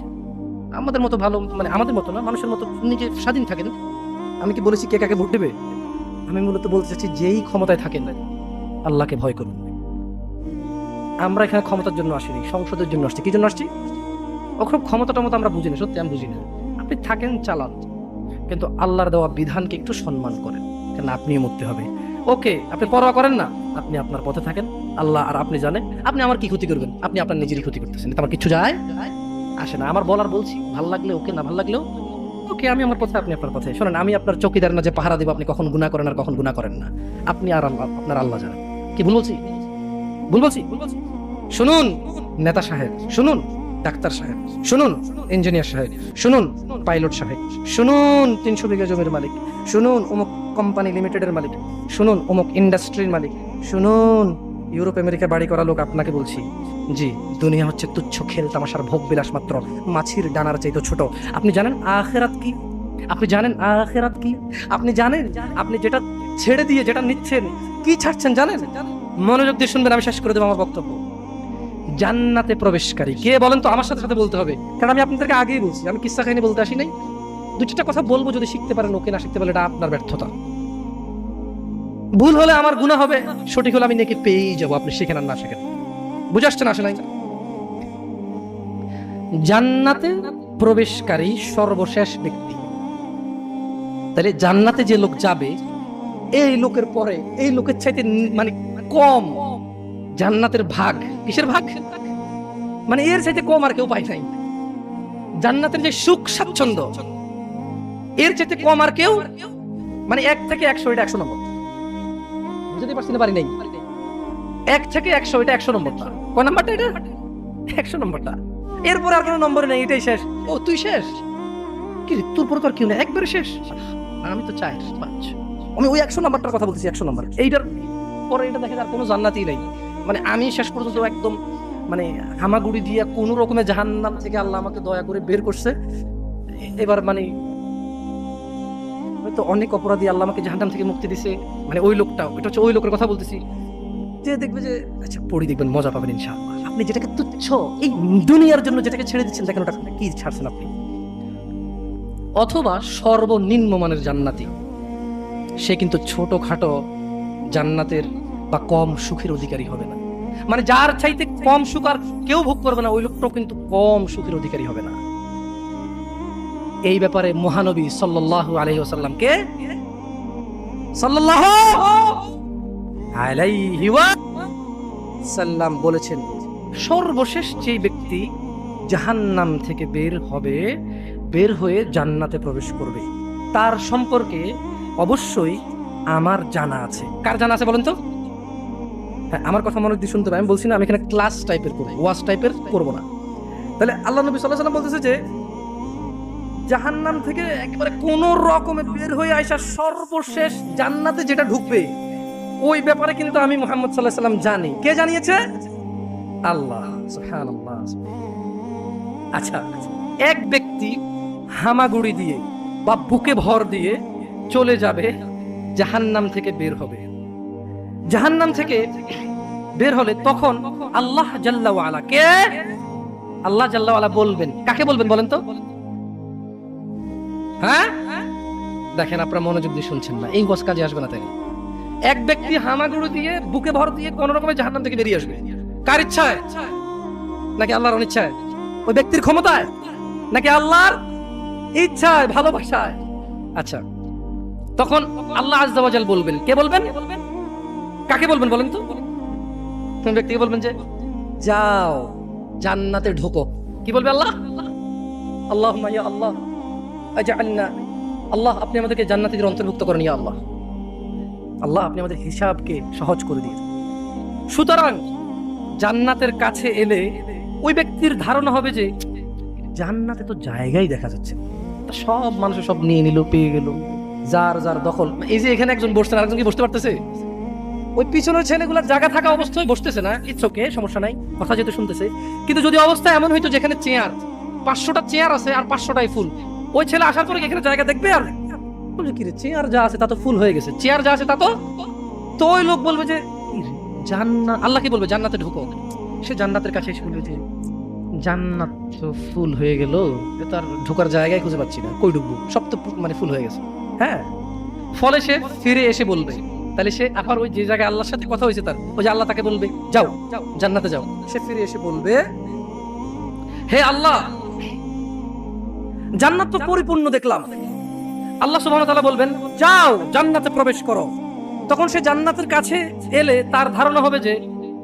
আমাদের মতো ভালো, মানে আমাদের মতো না, মানুষের মতো নিজে স্বাধীন থাকেন। আমি কি বলেছি কে কাকে ভোট দেবে? আমি মূলত বলতে চাচ্ছি, যেই ক্ষমতায় থাকেন আল্লাহকে ভয় করুন। আমরা এখানে ক্ষমতার জন্য আসিনি, সংসদের জন্য আসছি। কি জন্য আসছি? ওখানে ক্ষমতা টমতা আমরা বুঝি না, সত্যি আমি বুঝি না। আপনি থাকেন, চালান, কিন্তু আল্লাহর দেওয়া বিধানকে একটু সম্মান করেন, কেন আপনিও মরতে হবে। ওকে, আপনি পরোয়া করেন না, আপনি আপনার পথে থাকেন, আল্লাহ আর আপনি জানেন আপনি আমার কি ক্ষতি করবেন। আপনি আপনার নিজেরই ক্ষতি করতেছেন, আমার কিছু যায় আসে না। আমার বলার বলছি, ভাল লাগলে ওকে, না ভাল লাগলেও ওকে, আমি আমার পথে, আপনি আপনার পথে। শোনেন, আমি আপনার চৌকিদার না যে পাহারা দিব আপনি কখন গুনাহ করেন আর কখন গুনাহ করেন না। আপনি আর আপনার আল্লাহ জানেন। কি ভুল বলছি? ভুল বলছি? শুনুন নেতা সাহেব, শুনুন ডাক্তার সাহেব, শুনুন ইঞ্জিনিয়ার সাহেব, শুনুন পাইলট সাহেব, শুনুন 300 বিঘা জমির মালিক, শুনুন অমুক কোম্পানি লিমিটেডের মালিক, শুনুন অমুক ইন্ডাস্ট্রির মালিক, শুনুন ইউরোপ আমেরিকা বাড়ি করা লোক, আপনাকে বলছি, জি, দুনিয়া হচ্ছে তুচ্ছ খেল তামাশার ভোগ বিলাস মাত্র, মাছির ডানার চাইতে ছোট। আপনি জানেন আখিরাত কি? আপনি জানেন আখিরাত কি? আপনি জানেন আপনি যেটা ছেড়ে দিয়ে যেটা নিচ্ছেন, কি ছাড়ছেন জানেন? মনোযোগ দিয়ে শুনবেন, আমি শেষ করে দেবো আমার বক্তব্য। জান্নাতে প্রবেশকারী কে বলেন তো? আমার সাথে সাথে বলতে হবে, কারণ আমি আপনাদেরকে আগেই বলছি, আমি কিসসা কাহিনী বলতে আসি নাই। 2টা কথা বলবো, যদি শিখতে পারেন ওকে, না শিখতে পারলে এটা আপনার ব্যর্থতা। ভুল হলে আমার গুনাহ হবে, সঠিক হলে আমি নেকি পেয়েই যাবো, আপনি শিখেন আর না শিখেন। বুঝে আসছে না আসে নাই? জান্নাতে প্রবেশকারী সর্বশেষ ব্যক্তি। তাহলে জান্নাতে যে লোক যাবে, এই লোকের পরে এই লোকের চাইতে মানে কম জান্নাতের ভাগ। কিসের ভাগ? মানে এর চাইতে কম আর কেউ পায় নাই। জান্নাতের যে সুখ স্বাচ্ছন্দ্য, এর চাইতে কম আর কেউ, মানে 1 থেকে 100, এটা 100 নম্বর। বুঝতে পারছি না? পারি নাই। 1 থেকে 100, এটা 100 নম্বরটা। কয় নাম্বারটা এটা? 100 নম্বরটা। এরপর আর কোনো নম্বর নেই, এটাই শেষ। ও তুই শেষ? কি রে, তোর পরে তো আর কেউ নেই, একবারে শেষ? আমি তো চাই 5। আমি ওই 100 নাম্বারটার কথা বলতেছি, 100 নাম্বার। এইটার পরে এটা দেখে আর কোনো জান্নাতই নেই। মানে আমি শেষ পর্যন্ত একদম মানে হামাগুড়ি দিয়ে কোন রকমের জাহান্নাম থেকে আল্লাহ আমাকে দয়া করে বের করছে। এবার মানে হয়তো অনেক অপরাধী, আল্লাহ আমাকে জাহান্নাম থেকে মুক্তি দিছে। মানে ওই লোকটা, এটা হচ্ছে ওই লোকের কথা বলতেছি, যে দেখবে যে আচ্ছা পড়ি, দেখবেন মজা পাবেন ইনশাআল্লাহ। আপনি যেটাকে তুচ্ছ, এই দুনিয়ার জন্য যেটাকে ছেড়ে দিচ্ছেন, দেখেন ওটা কি ছাড়ছেন আপনি। অথবা সর্বনিম্ন মানের জান্নাতি, সে কিন্তু ছোটখাটো জান্নাতের বা কম সুখের অধিকারী হবে না। মানে যার চাইতে কম সুখ আর কেউ ভোগ করবে না, ওই লোকটাও কিন্তু কম সুখের অধিকারী হবে না। এই ব্যাপারে মহানবী সাল্লাল্লাহু আলাইহি ওয়াসাল্লামকে সাল্লাল্লাহু আলাইহি ওয়াসাল্লাম বলেছেন, সর্বশেষ যে ব্যক্তি জাহান্নাম থেকে বের হবে, বের হয়ে জান্নাতে প্রবেশ করবে, তার সম্পর্কে অবশ্যই আমার জানা আছে। কার জানা আছে বলেন তো? হ্যাঁ, আমার কথা মনোযোগ দিয়ে শুনতে হবে। আমি বলছি না আমি এখানে ক্লাস টাইপের করবো, ওয়াজ টাইপের করবো না। তাহলে আল্লাহ নবী সাল্লাল্লাহু আলাইহি ওয়াসাল্লাম বলতেছে যে জাহান্নাম থেকে একেবারে কোন রকমে বের হয়ে আসা সর্বশেষ জান্নাতে যেটা ঢুকবে, ওই ব্যাপারে কিন্তু আমি মুহাম্মদ সাল্লাল্লাহু আলাইহি ওয়াসাল্লাম জানি। কে জানিয়েছে? আল্লাহ সুবহানাল্লাহ। আচ্ছা, এক ব্যক্তি হামাগুড়ি দিয়ে বা বুকে ভর দিয়ে চলে যাবে, জাহান্নাম থেকে বের হবে। জাহান্নাম থেকে বের হলে তখন আল্লাহ জাল্লা ওয়া আলা, কে? আল্লাহ জাল্লা ওয়া আলা বলবেন। কাকে বলবেন বলেন তো? হ্যাঁ, দেখেন আপনারা মনোযোগ দিয়ে শুনছেন না, এই ওয়াজ কাজে আসবে না। তাই এক ব্যক্তি হামাগুড়ি দিয়ে বুকে ভর দিয়ে কোন রকমের জাহান্নাম থেকে বেরিয়ে আসবে। কার ইচ্ছায়? নাকি আল্লাহর অনিচ্ছায়? ওই ব্যক্তির ক্ষমতায় নাকি আল্লাহর ইচ্ছায়, ভালোবাসায়? আচ্ছা, তখন আল্লাহ আযজা ওয়া জাল বলবেন। কে বলবেন? কাকে বলবেন বলেন তো? কোন ব্যক্তিকে বলবেন যে যাও জান্নাতে ঢোকো। কি বলবে আল্লাহ? আল্লাহুম্মা ইয়া আল্লাহ আজআলনা, আল্লাহ আপনি আমাদেরকে জান্নাতীদের অন্তর্ভুক্ত করেন, ইয়া আল্লাহ। আল্লাহ আপনি আমাদের হিসাবকে সহজ করে দিন। সুতরাং জান্নাতের কাছে এলে ওই ব্যক্তির ধারণা হবে যে জান্নাতে তো জায়গাই দেখা যাচ্ছে, সব মানুষের সব নিয়ে নিল, পেয়ে গেল, যার যার দখল। এই যে এখানে একজন বসছেন, আরেকজন কি বসতে পারতেছে? ওই পিছনের ছেলেগুলোর জায়গা থাকা অবস্থায় বসতেছে না, ইটস ওকে, সমস্যা নাই, কথা যেহেতু শুনতেছে। কিন্তু যদি অবস্থা এমন হইতো যেখানে চেয়ার 500টা চেয়ার আছে আর 500টাই ফুল, ওই ছেলে আসার পরে এখানে জায়গা দেখবে আর বলবে কি রে, চেয়ার যা আছে তা তো ফুল হয়ে গেছে, চেয়ার যা আছে তা তো ওই লোক বলবে যে জান্নাত, আল্লাহ কি বলবে জান্নাতে ঢুকো। সে জান্নাতের কাছে এসে বলবে যে জান্নাত তো ফুল হয়ে গেল, তার ঢোকার জায়গায় খুঁজে পাচ্ছি না, কই ঢুকবো, সব তো মানে ফুল হয়ে গেছে। হ্যাঁ, ফলে সে ফিরে এসে বলবে, তাহলে সে আবার ওই যে জায়গায় আল্লাহর সাথে কথা হয়েছে তার, ওই যে আল্লাহ তাকে বলবে যাও জান্নাতে যাও, সে ফিরে এসে বলবে হে আল্লাহ জান্নাত তো পরিপূর্ণ দেখলাম। আল্লাহ সুবহানাহু ওয়া তাআলা বলবেন যাও জান্নাতে প্রবেশ করো। তখন সে জান্নাতের কাছে এলে তার ধারণা হবে যে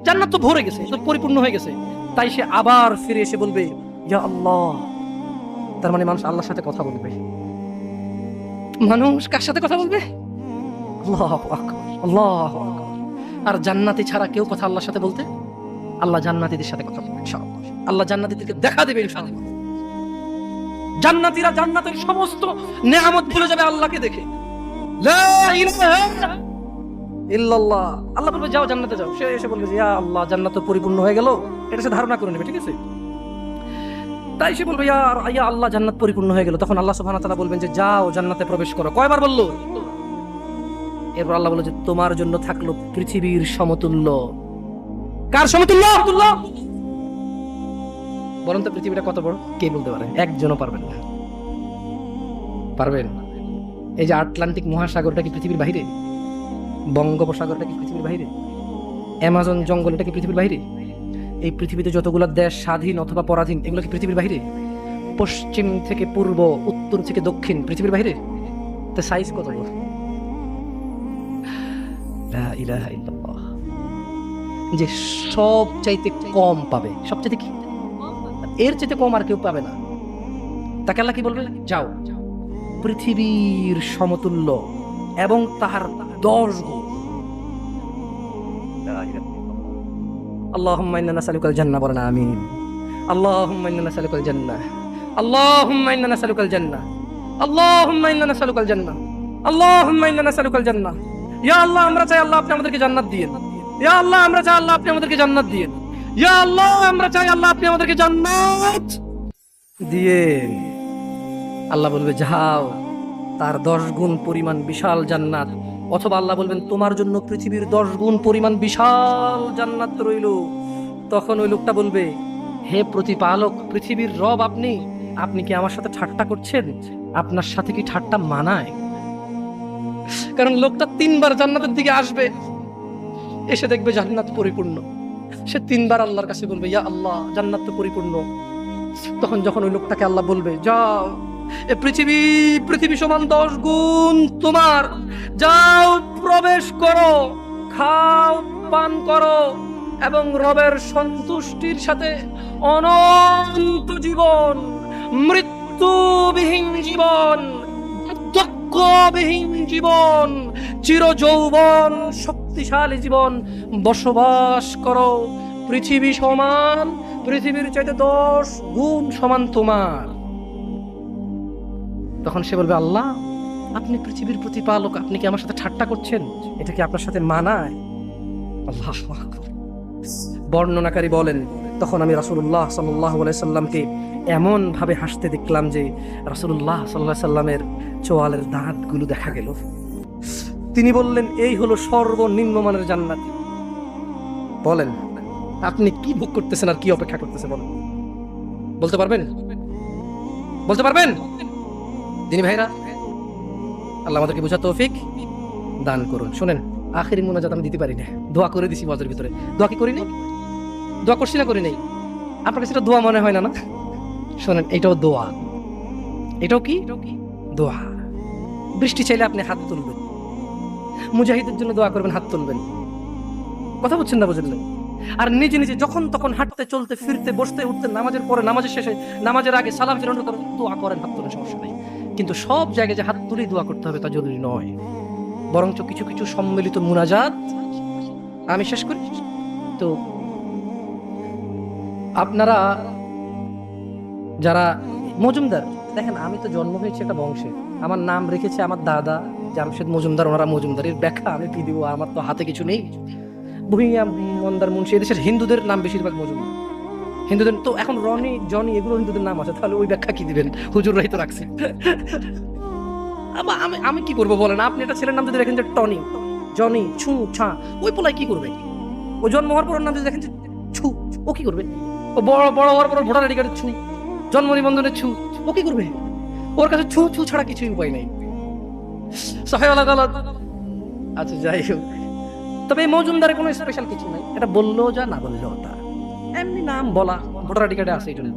জান্নাত তো ভরে গেছে, তো পরিপূর্ণ হয়ে গেছে। তাই সে আবার ফিরে এসে বলবে ইয়া আল্লাহ। তার মানে মানুষ আল্লাহর সাথে কথা বলবে। মানুষ কার সাথে কথা বলবে? আল্লাহু আকবার, আল্লাহু আকবার। আর জান্নাতি ছাড়া কেউ কথা আল্লাহর সাথে বলতে? আল্লাহ জান্নাতীদের সাথে কথা বলবে ইনশাআল্লাহ। আল্লাহ জান্নাতীদেরকে দেখা দেবে ইনশাআল্লাহ। জান্নাতীরা জান্নাতের সমস্ত নেয়ামত ভুলে যাবে আল্লাহকে দেখে। লা ইলাহা ইল্লাল্লাহ। আল্লাহ বলবে যাও জান্নাতে যাও। সে এসে বলবে ইয়া আল্লাহ জান্নাত তো পরিপূর্ণ হয়ে গেল, এটা সে ধারণা করে নেবে, ঠিক আছে? তাই সে বলবে ইয়া আল্লাহ জান্নাত পরিপূর্ণ হয়ে গেল। তখন আল্লাহ সুবহানাহু ওয়া তাআলা বলবেন যে যাও জান্নাতে প্রবেশ করো। কয়বার বললো? এরপর আল্লাহ বলল যে তোমার জন্য থাকলো পৃথিবীর সমতুল্য। কার সমতুল্য? আব্দুল্লাহ বলেন তো পৃথিবীটা কত বড়? কে বলতে পারে? একজনও পারবেন না। পারবেন? এই যে আটলান্টিক মহাসাগরটা কি পৃথিবীর বাইরে? বঙ্গোপসাগরটা কি পৃথিবীর বাইরে? অ্যামাজন জঙ্গল এটা কি পৃথিবীর বাইরে? এই পৃথিবীতে যতগুলো দেশ স্বাধীন অথবা পরাধীন, এগুলো কি পৃথিবীর বাইরে? পশ্চিম থেকে পূর্ব, উত্তর থেকে দক্ষিণ, পৃথিবীর বাইরে। তো সাইজ কত বড়! লা ইলাহা ইল্লাল্লাহ। যে সব চাইতে কম পাবে, সবচাইতে কি এর চাইতে কম আর কেউ পাবে না, তাকে আল্লাহ কি বলবে? যাও, পৃথিবীর সমতুল্য এবং তাহার 10 গুণ। আল্লাহুম্মা ইন্না নাসআলুকাল জান্নাহ, বলেন আমিন। আল্লাহুম্মা ইন্না নাসআলুকাল জান্নাহ, আল্লাহুম্মা ইন্না নাসআলুকাল জান্নাহ, আল্লাহুম্মা ইন্না নাসআলুকাল জান্নাহ, আল্লাহুম্মা ইন্না নাসআলুকাল জান্নাহ। ইয়া আল্লাহ, আমরা চাই আল্লাহ আপনি আমাদেরকে জান্নাত দিয়েন। ইয়া আল্লাহ, আমরা চাই আল্লাহ আপনি আমাদেরকে জান্নাত দিয়েন। ইয়া আল্লাহ, আমরা চাই আল্লাহ আপনি আমাদেরকে জান্নাত দিয়েন। আল্লাহ বলবে যাও, তার 10 গুণ পরিমাণ বিশাল জান্নাত। অথবা আল্লাহ বলবেন তোমার জন্য পৃথিবীর 10 গুণ পরিমাণ বিশাল জান্নাত রইল। তখন ওই লোকটা বলবে, হে প্রতিপালক, পৃথিবীর রব আপনি, আপনি কি আমার সাথে ঠাট্টা করছেন? আপনার সাথে কি ঠাট্টা মানায়? কারণ লোকটা 3 বার জান্নাতের দিকে আসবে, এসে দেখবে জান্নাত পরিপূর্ণ। সে 3 বার আল্লাহর কাছে বলবে ইয়া আল্লাহ, জান্নাত তো পরিপূর্ণ। তখন যখন ওই লোকটাকে আল্লাহ বলবে যাও, এ পৃথিবী সমান 10 গুণ তোমার, যাও প্রবেশ করো, খাও, পান করো এবং রবের সন্তুষ্টির সাথে অনন্ত জীবন, মৃত্যুবিহীন জীবন, দুঃখবিহীন জীবন, চিরযৌবন শক্তিশালী জীবন বসবাস করো। পৃথিবী সমান, পৃথিবীর চাইতে 10 গুণ সমান তোমার। তখন সে বলবে আল্লাহ, আপনি পৃথিবীর প্রতিপালক, আপনি কি আমার সাথে ঠাট্টা করছেন? এটা কি আপনার সাথে মানায়? আল্লাহু আকবার। বর্ণনাকারী বলেন, তখন আমি রাসূলুল্লাহ সাল্লাল্লাহু আলাইহি সাল্লামকে এমন ভাবে হাসতে দেখলাম যে রাসূলুল্লাহ সাল্লাল্লাহু আলাইহি সাল্লামের চোয়ালের দাঁতগুলো দেখা গেল। তিনি বললেন, এই হলো সর্বনিম্ন মানের জান্নাত। বলেন আপনি কি ভোগ করতেছেন আর কি অপেক্ষা করতেছেন? বলেন, বলতে পারবেন? বলতে পারবেন? দিনী ভাইরা, আল্লাহ আমাদেরকে বোঝার তৌফিক দান করুন। শুনেন, আখিরি মুনাজাত আমি দিতে পারি না, দোয়া করে দিছি ওয়াজের ভিতরে। দোয়া কি করি নাই? দোয়া করছি না করি নাই? আপনার কাছে এটা দোয়া মনে হয় না? না, শোনেন, এটাও দোয়া। এটাও কি? দোয়া। বৃষ্টি চাইলে আপনি হাত তুলবেন, মুজাহিদের জন্য দোয়া করবেন, হাত তুলবেন। কথা বলছেন না? বুঝলেন? আর নিজে নিজে যখন তখন হাঁটতে, চলতে, ফিরতে, বসতে, উঠতে, নামাজের পরে, নামাজের শেষে, নামাজের আগে সালাম ফিরানোর করেন, দোয়া করেন, হাত তুলেন, সমস্যা নেই। কিন্তু সব জায়গায় যে হাত তুলেই দোয়া করতে হবে তা জরুরি নয়। বরঞ্চ কিছু কিছু সম্মিলিত মুনাজাত আমি শেষ করি। তো আপনারা যারা মজুমদার, দেখেন আমি তো জন্ম হয়েছে একটা বংশে, আমার নাম রেখেছে আমার দাদা জামশেদ মজুমদার, ওনারা মজুমদারের ব্যাখ্যা আমি কি দিব? আমার তো হাতে কিছু নেই। ভুঁইয়া, মন্দার, মুন্সি, এদেশের হিন্দুদের নাম বেশিরভাগ মজুমদার। হিন্দুদের তো এখন রনি, জনি, এগুলো হিন্দুদের নাম আছে, তাহলে ওই ব্যাখ্যা কি দিবেন? হুজুররাই তো রাখছে। আমি কি করবো বলেন? আপনি একটা ছেলের নাম যদি দেখেন যে টনি, জনি, ছু, ছা, ওই পোলাই কি করবে? ও জন্ম হওয়ার পর নাম যদি দেখেন যে ছু, ও কি করবে? ও বড় বড় হওয়ার পর ভোটার আইডি কার্ডের ছু, জন্ম নিবন্ধনের ছু, ও কি করবে? ওর কাছে ছু ছু ছাড়া কিছুই উপায় নেই। আচ্ছা, যাই হোক, তবে এই মজুমদারে কোনো স্পেশাল কিছু নাই, এটা বললেও যা, না বললেও তা, এমনি নাম বলা, ভোটার আইডি কার্ডে আছে এই জন্য।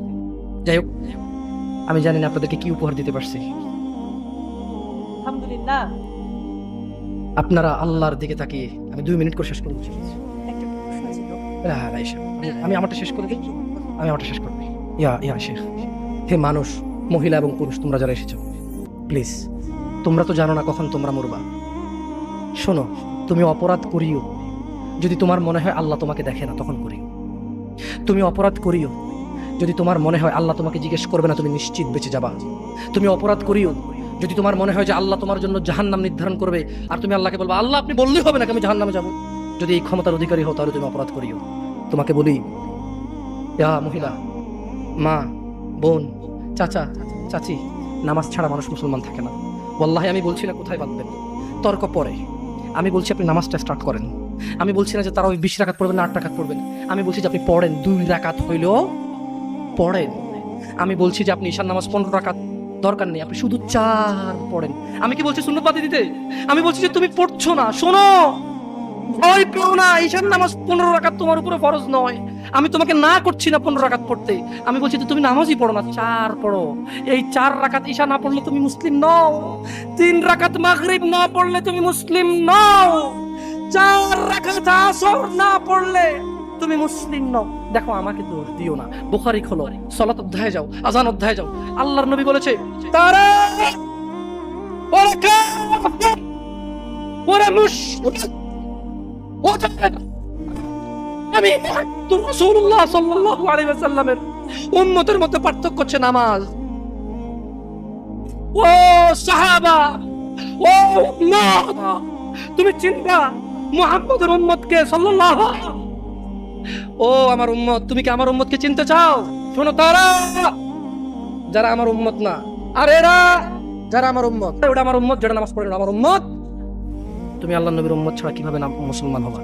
যাই হোক, আমি জানি না আপনাদেরকে কি উপহার দিতে পারছি। আলহামদুলিল্লাহ। আপনারা আল্লাহর দিকে তাকিয়ে, আমি 2 মিনিট করে শেষ করবো। একটা প্রশ্ন ছিল। আমি আমারটা শেষ করে দিই, আমি আমারটা শেষ করবো। ইয়া শেখ, হে মানুষ, মহিলা এবং পুরুষ, তোমরা যারা এসেছো, প্লিজ, তোমরা তো জানো না কখন তোমরা মরবা। শোনো, তুমি অপরাধ করিও যদি তোমার মনে হয় আল্লাহ তোমাকে দেখে না, তখন করিও। তুমি অপরাধ করিও যদি তোমার মনে হয় আল্লাহ তোমাকে জিজ্ঞেস করবে না, তুমি নিশ্চিত বেঁচে যাবা। তুমি অপরাধ করিও যদি তোমার মনে হয় যে আল্লাহ তোমার জন্য জাহান্নাম নির্ধারণ করবে, আর তুমি আল্লাহকে বলবা আল্লাহ আপনি বললেই হবে নাকি আমি জাহান্নামে যাবো। যদি এই ক্ষমতার অধিকারী হও, তাহলে তুমি অপরাধ করিও। তোমাকে বলি, ইয়া মহিলা, মা, বোন, চাচা, চাচি, নামাজ ছাড়া মানুষ মুসলমান থাকে না। ওয়াল্লাহি আমি বলছি না কোথায় বাঁধবেন, তর্ক পরে। আমি বলছি আপনি নামাজটা স্টার্ট করেন। আমি বলছি না যে তারা ওই 20 রাকাত পড়বেন না 8 রাকাত পড়বেন। আমি বলছি যে আপনি পড়েন, 2 রাকাত হইলেও পড়েন। আমি বলছি যে আপনি ঈশার নামাজ 15 রাকাত দরকার নেই, আপনি শুধু 4 পড়েন। আমি কি বলছি সুন্নত বাদ দিতে? আমি বলছি যে তুমি পড়ছো না, শোনো, ভয় পেও না, ঈশার নামাজ 15 রাকাত তোমার উপরে ফরজ নয়। আমি তোমাকে না করছি না 15 রাকাত পড়তে, আমি বলছি তো তুমি নামাজই পড়ো না, 4 পড়ো। এই 4 রাকাত ঈশা না পড়লে তুমি মুসলিম নও, 3 রাকাত মাগরিব না পড়লে তুমি মুসলিম নও, 4 রাকাত আসর না পড়লে তুমি মুসলিম নও। দেখো আমাকে দোষ দিও না, বুখারী খোলো, সালাত অধ্যায়ে যাও, আযান অধ্যায়ে যাও। আল্লাহর নবী বলেছে তারা ওরা কাফের, ওরা মুশরিক, ওরা আমি রাসূলুল্লাহ সাল্লাল্লাহু আলাইহি ওয়াসাল্লামের উম্মতের মধ্যে পার্থক্য হচ্ছে নামাজ। ও সাহাবা, ও উম্মত, তুমি চিন্তা মুহাম্মদের উম্মতকে সাল্লাল্লাহু, ও আমার উম্মত, তুমি কি আমার উম্মতকে চিনতে চাও? শোনো, তারা যারা আমার উম্মত না, আর এরা যারা আমার উম্মত, ওটা আমার উম্মত যেটা নামাজ পড়ে না আমার উম্মত। তুমি আল্লাহর নবীর উম্মত ছাড়া কিভাবে মুসলমান হবা?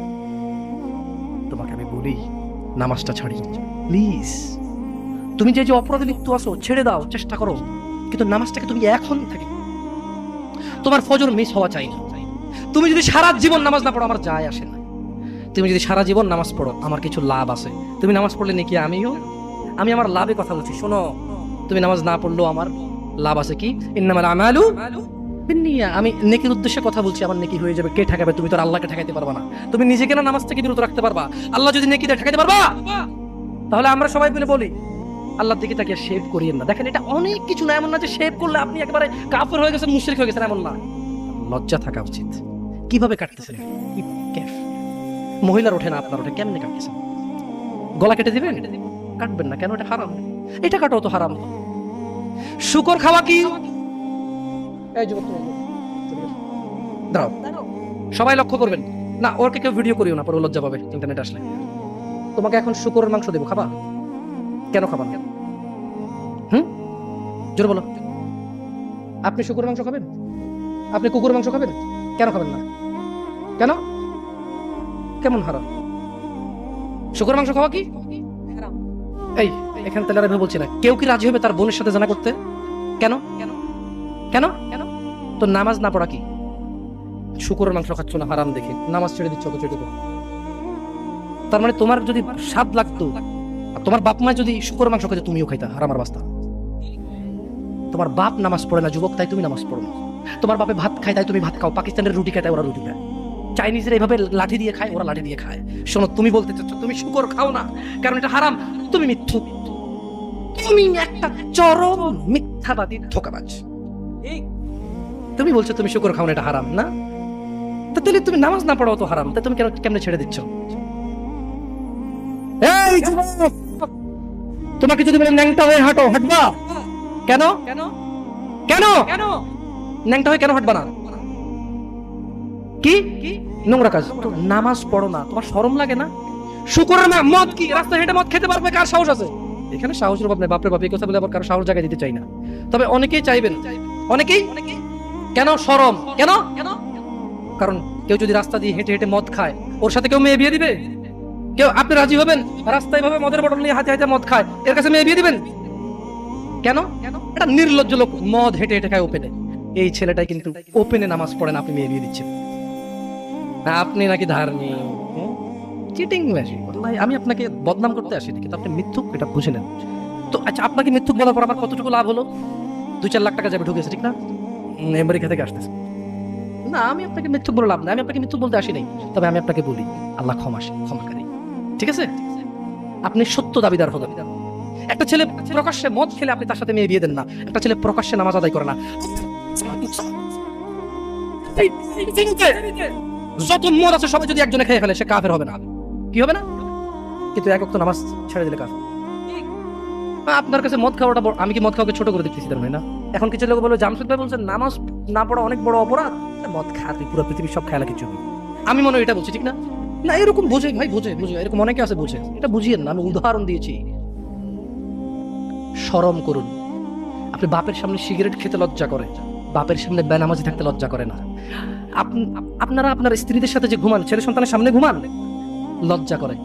তোমাকে আমি বলি নামাজটা ছাড়ি প্লিজ। তুমি যে যে অপরাধে লিপ্ত আছো ছেড়ে দাও, চেষ্টা করো, কিন্তু নামাজটাকে তুমি এখন থেকে, তোমার ফজর মিস হওয়া চাই না। তুমি যদি সারা জীবন নামাজ না পড়ো আমার যায় আসে না, তুমি যদি সারা জীবন নামাজ পড়ো আমার কিছু লাভ আছে। তুমি নামাজ পড়লে নাকি আমি আমার লাভে কথা বলছি। শোনো, তুমি নামাজ না পড়লেও আমার লাভ আছে। কি? ইন্নামাল আমালু বিন্নিয়া। আমি নেকির উদ্দেশ্যে কথা বলছি, আমার নেকি হয়ে যাবে। কে ঠেকাবে? তুমি তো আল্লাহকে ঠেকাইতে পারবা না। তুমি নিজেকে না নামাজ থেকে বিরত রাখতে পারবা, আল্লাহ যদি নেকি দিয়ে ঠেকাইতে পারবা? তাহলে আমরা সবাই মিলে বলি আল্লাহর দিকে তাকিয়ে শেভ করিয়েন না। দেখেন, এটা অনেক কিছু না, এমন না যে শেভ করলে আপনি একেবারে কাফের হয়ে গেছেন, মুশরিক হয়ে গেছেন, এমন না। লজ্জা থাকা উচিত। কিভাবে কাটতেছেন? মহিলার ওঠে না, আপনার ওঠে, কেমনে কাটতেছেন? গলা কেটে দিবেন? কাটবেন না কেন? এটা হারাম। এটা কাটাও তো হারাম। শুকর খাওয়া কি? দাঁড়াও, সবাই লক্ষ্য করবেন না, ওরকে কেউ ভিডিও করিও না, পরে লজ্জা পাবে ইন্টারনেট আসলে। তোমাকে এখন শুকরের মাংস দেবো, খাবা? কেন খাবা না? জোরে বলো। আপনি শুকরের মাংস খাবেন? আপনি কুকুরের মাংস খাবেন? কেন খাবেন না? কেন? কেমন হারাম? শুকরের মাংস খাওয়া কি হারাম? এই এখানে তাহলে আর বলছি না, কেউ কি রাজি হবে তার বোনের সাথে জানা করতে? কেন? কেন? কেন? কেন? তো নামাজ না পড়া কি? শুকরের মাংস খাচ্ছ না হারাম দেখে, নামাজ ছেড়ে দিচ্ছ তো ছেড়ে দেবো। তার মানে তোমার যদি স্বাদ লাগতো, তোমার বাপ মা যদি শুকরের মাংস খাইতে, তুমিও খাইতা হারামার বাস্তা। তোমার বাপ নামাজ পড়ে না যুবক, তাই তুমি নামাজ পড়ো না। তোমার বাপে ভাত খায় তাই তুমি ভাত খাও, পাকিস্তানের রুটি খায় তাই ওরা রুটি খায়, চাইনিজরা এইভাবে লাঠি দিয়ে খায়, ওরা লাঠি দিয়ে খায়। শোনো, তুমি বলতে চাচ্ছ তুমি শুকর খাও না কারণ এটা হারাম, তুমি মিথ্যুক, তুমি একটা চরম মিথ্যাবাদী, ধোঁকাবাজ। তুমি বলছো তুমি শুকর খাও না, এটা হারাম না? তাহলে তুমি নামাজ না পড়াও তো হারাম, তাই তুমি কেমনে ছেড়ে দিচ্ছ? এই তোমাকে যদি বলে ন্যাংটা হয়ে হাঁটো, হাঁটবা? কেন? কেন? কেন? কেন ন্যাংটা হয়ে কেন হাঁটবা না? কি নোংরা কাজ? নামাজ পড়ো না, তোমার শরম লাগে না? শুকরের মদ কি রাস্তায় হেঁটে মদ খেতে পারবে? কার সাহস আছে? এখানে সাহসের অভাব নেই, বাপরে বাপ, এই কথা বলে আবার কারো সাহস জায়গায় দিতে চাই না। তবে অনেকেই চাইবেন, অনেকেই। কেন শরম? কেন? কারণ কেউ যদি রাস্তা দিয়ে হেঁটে হেঁটে মদ খায়, ওর সাথে কেউ মেয়ে বিয়ে দিবে? কেউ? আপনি রাজি হবেন রাস্তায় ভাবে মদের বটল নিয়ে হাতে হাতে মদ খায়, এর কাছে মেয়ে বিয়ে দিবেন? কেন? এটা নির্লজ্জ লোক, মদ হেঁটে হেঁটে খায় ওপেনে। এই ছেলেটাই কিন্তু ওপেনে নামাজ পড়ে না, আপনি মেয়ে বিয়ে দিচ্ছেন। আপনি নাকি ধার্মিক, চিটিং মেশিন। আমি আপনাকে বদনাম করতে আসিনি, কিন্তু আপনি মিথ্যুক, এটা বুঝে নেন। তো আচ্ছা, আপনাকে মিথ্যুক বলার পর আমার কতটুকু লাভ হলো? 2-4 লাখ টাকা যাবে ঢুকেছে, ঠিক না? আমেরিকা থেকে আসতেছে না। আমি আপনাকে মিথ্যুক বলে লাভ না, আমি আপনাকে মিথ্যুক বলতে আসিনি। তবে আমি আপনাকে বলি আল্লাহ ক্ষমাকারী, ঠিক আছে? আপনি সত্য দাবিদার হবেন। একটা ছেলে প্রকাশ্যে মদ খেলে আপনি তার সাথে মেয়ে বিয়ে দেন না, একটা ছেলে প্রকাশ্যে নামাজ আদায় করে না। যত মদ আছে সবাই যদি একজনে খেয়ে ফেলে, সে কাফের হবে না? কি হবে না? কিন্তু এক ওয়াক্ত নামাজ ছেড়ে দিলে কাফের। আপনার কাছে মদ খাওয়াটা, আমি কি মদ খাওয়াকে ছোট করে দিতেছি? তার মানে না। এখন কিছু লোক বলো, জামশেদ ভাই বলছেন নামাজ না পড়া অনেক বড় অপরাধ, মদ খাতে পুরো পৃথিবীর সব খেলা কিছু। আমি মনে হয় এটা বলছি, ঠিক না? না, এরকম বোঝে ভাই, বোঝে, এরকম অনেকে আছে বোঝে। এটা বুঝিয়েন না, আমি উদাহরণ দিয়েছি। শরম করুন। আপনি বাপের সামনে সিগারেট খেতে লজ্জা করে, বাপের সামনে বেনামাজি থাকতে লজ্জা করে না। আপনারা আপনার স্ত্রীদের সাথে যে ঘুমান, ছেলে সন্তানের সামনে ঘুমান, লজ্জা করে।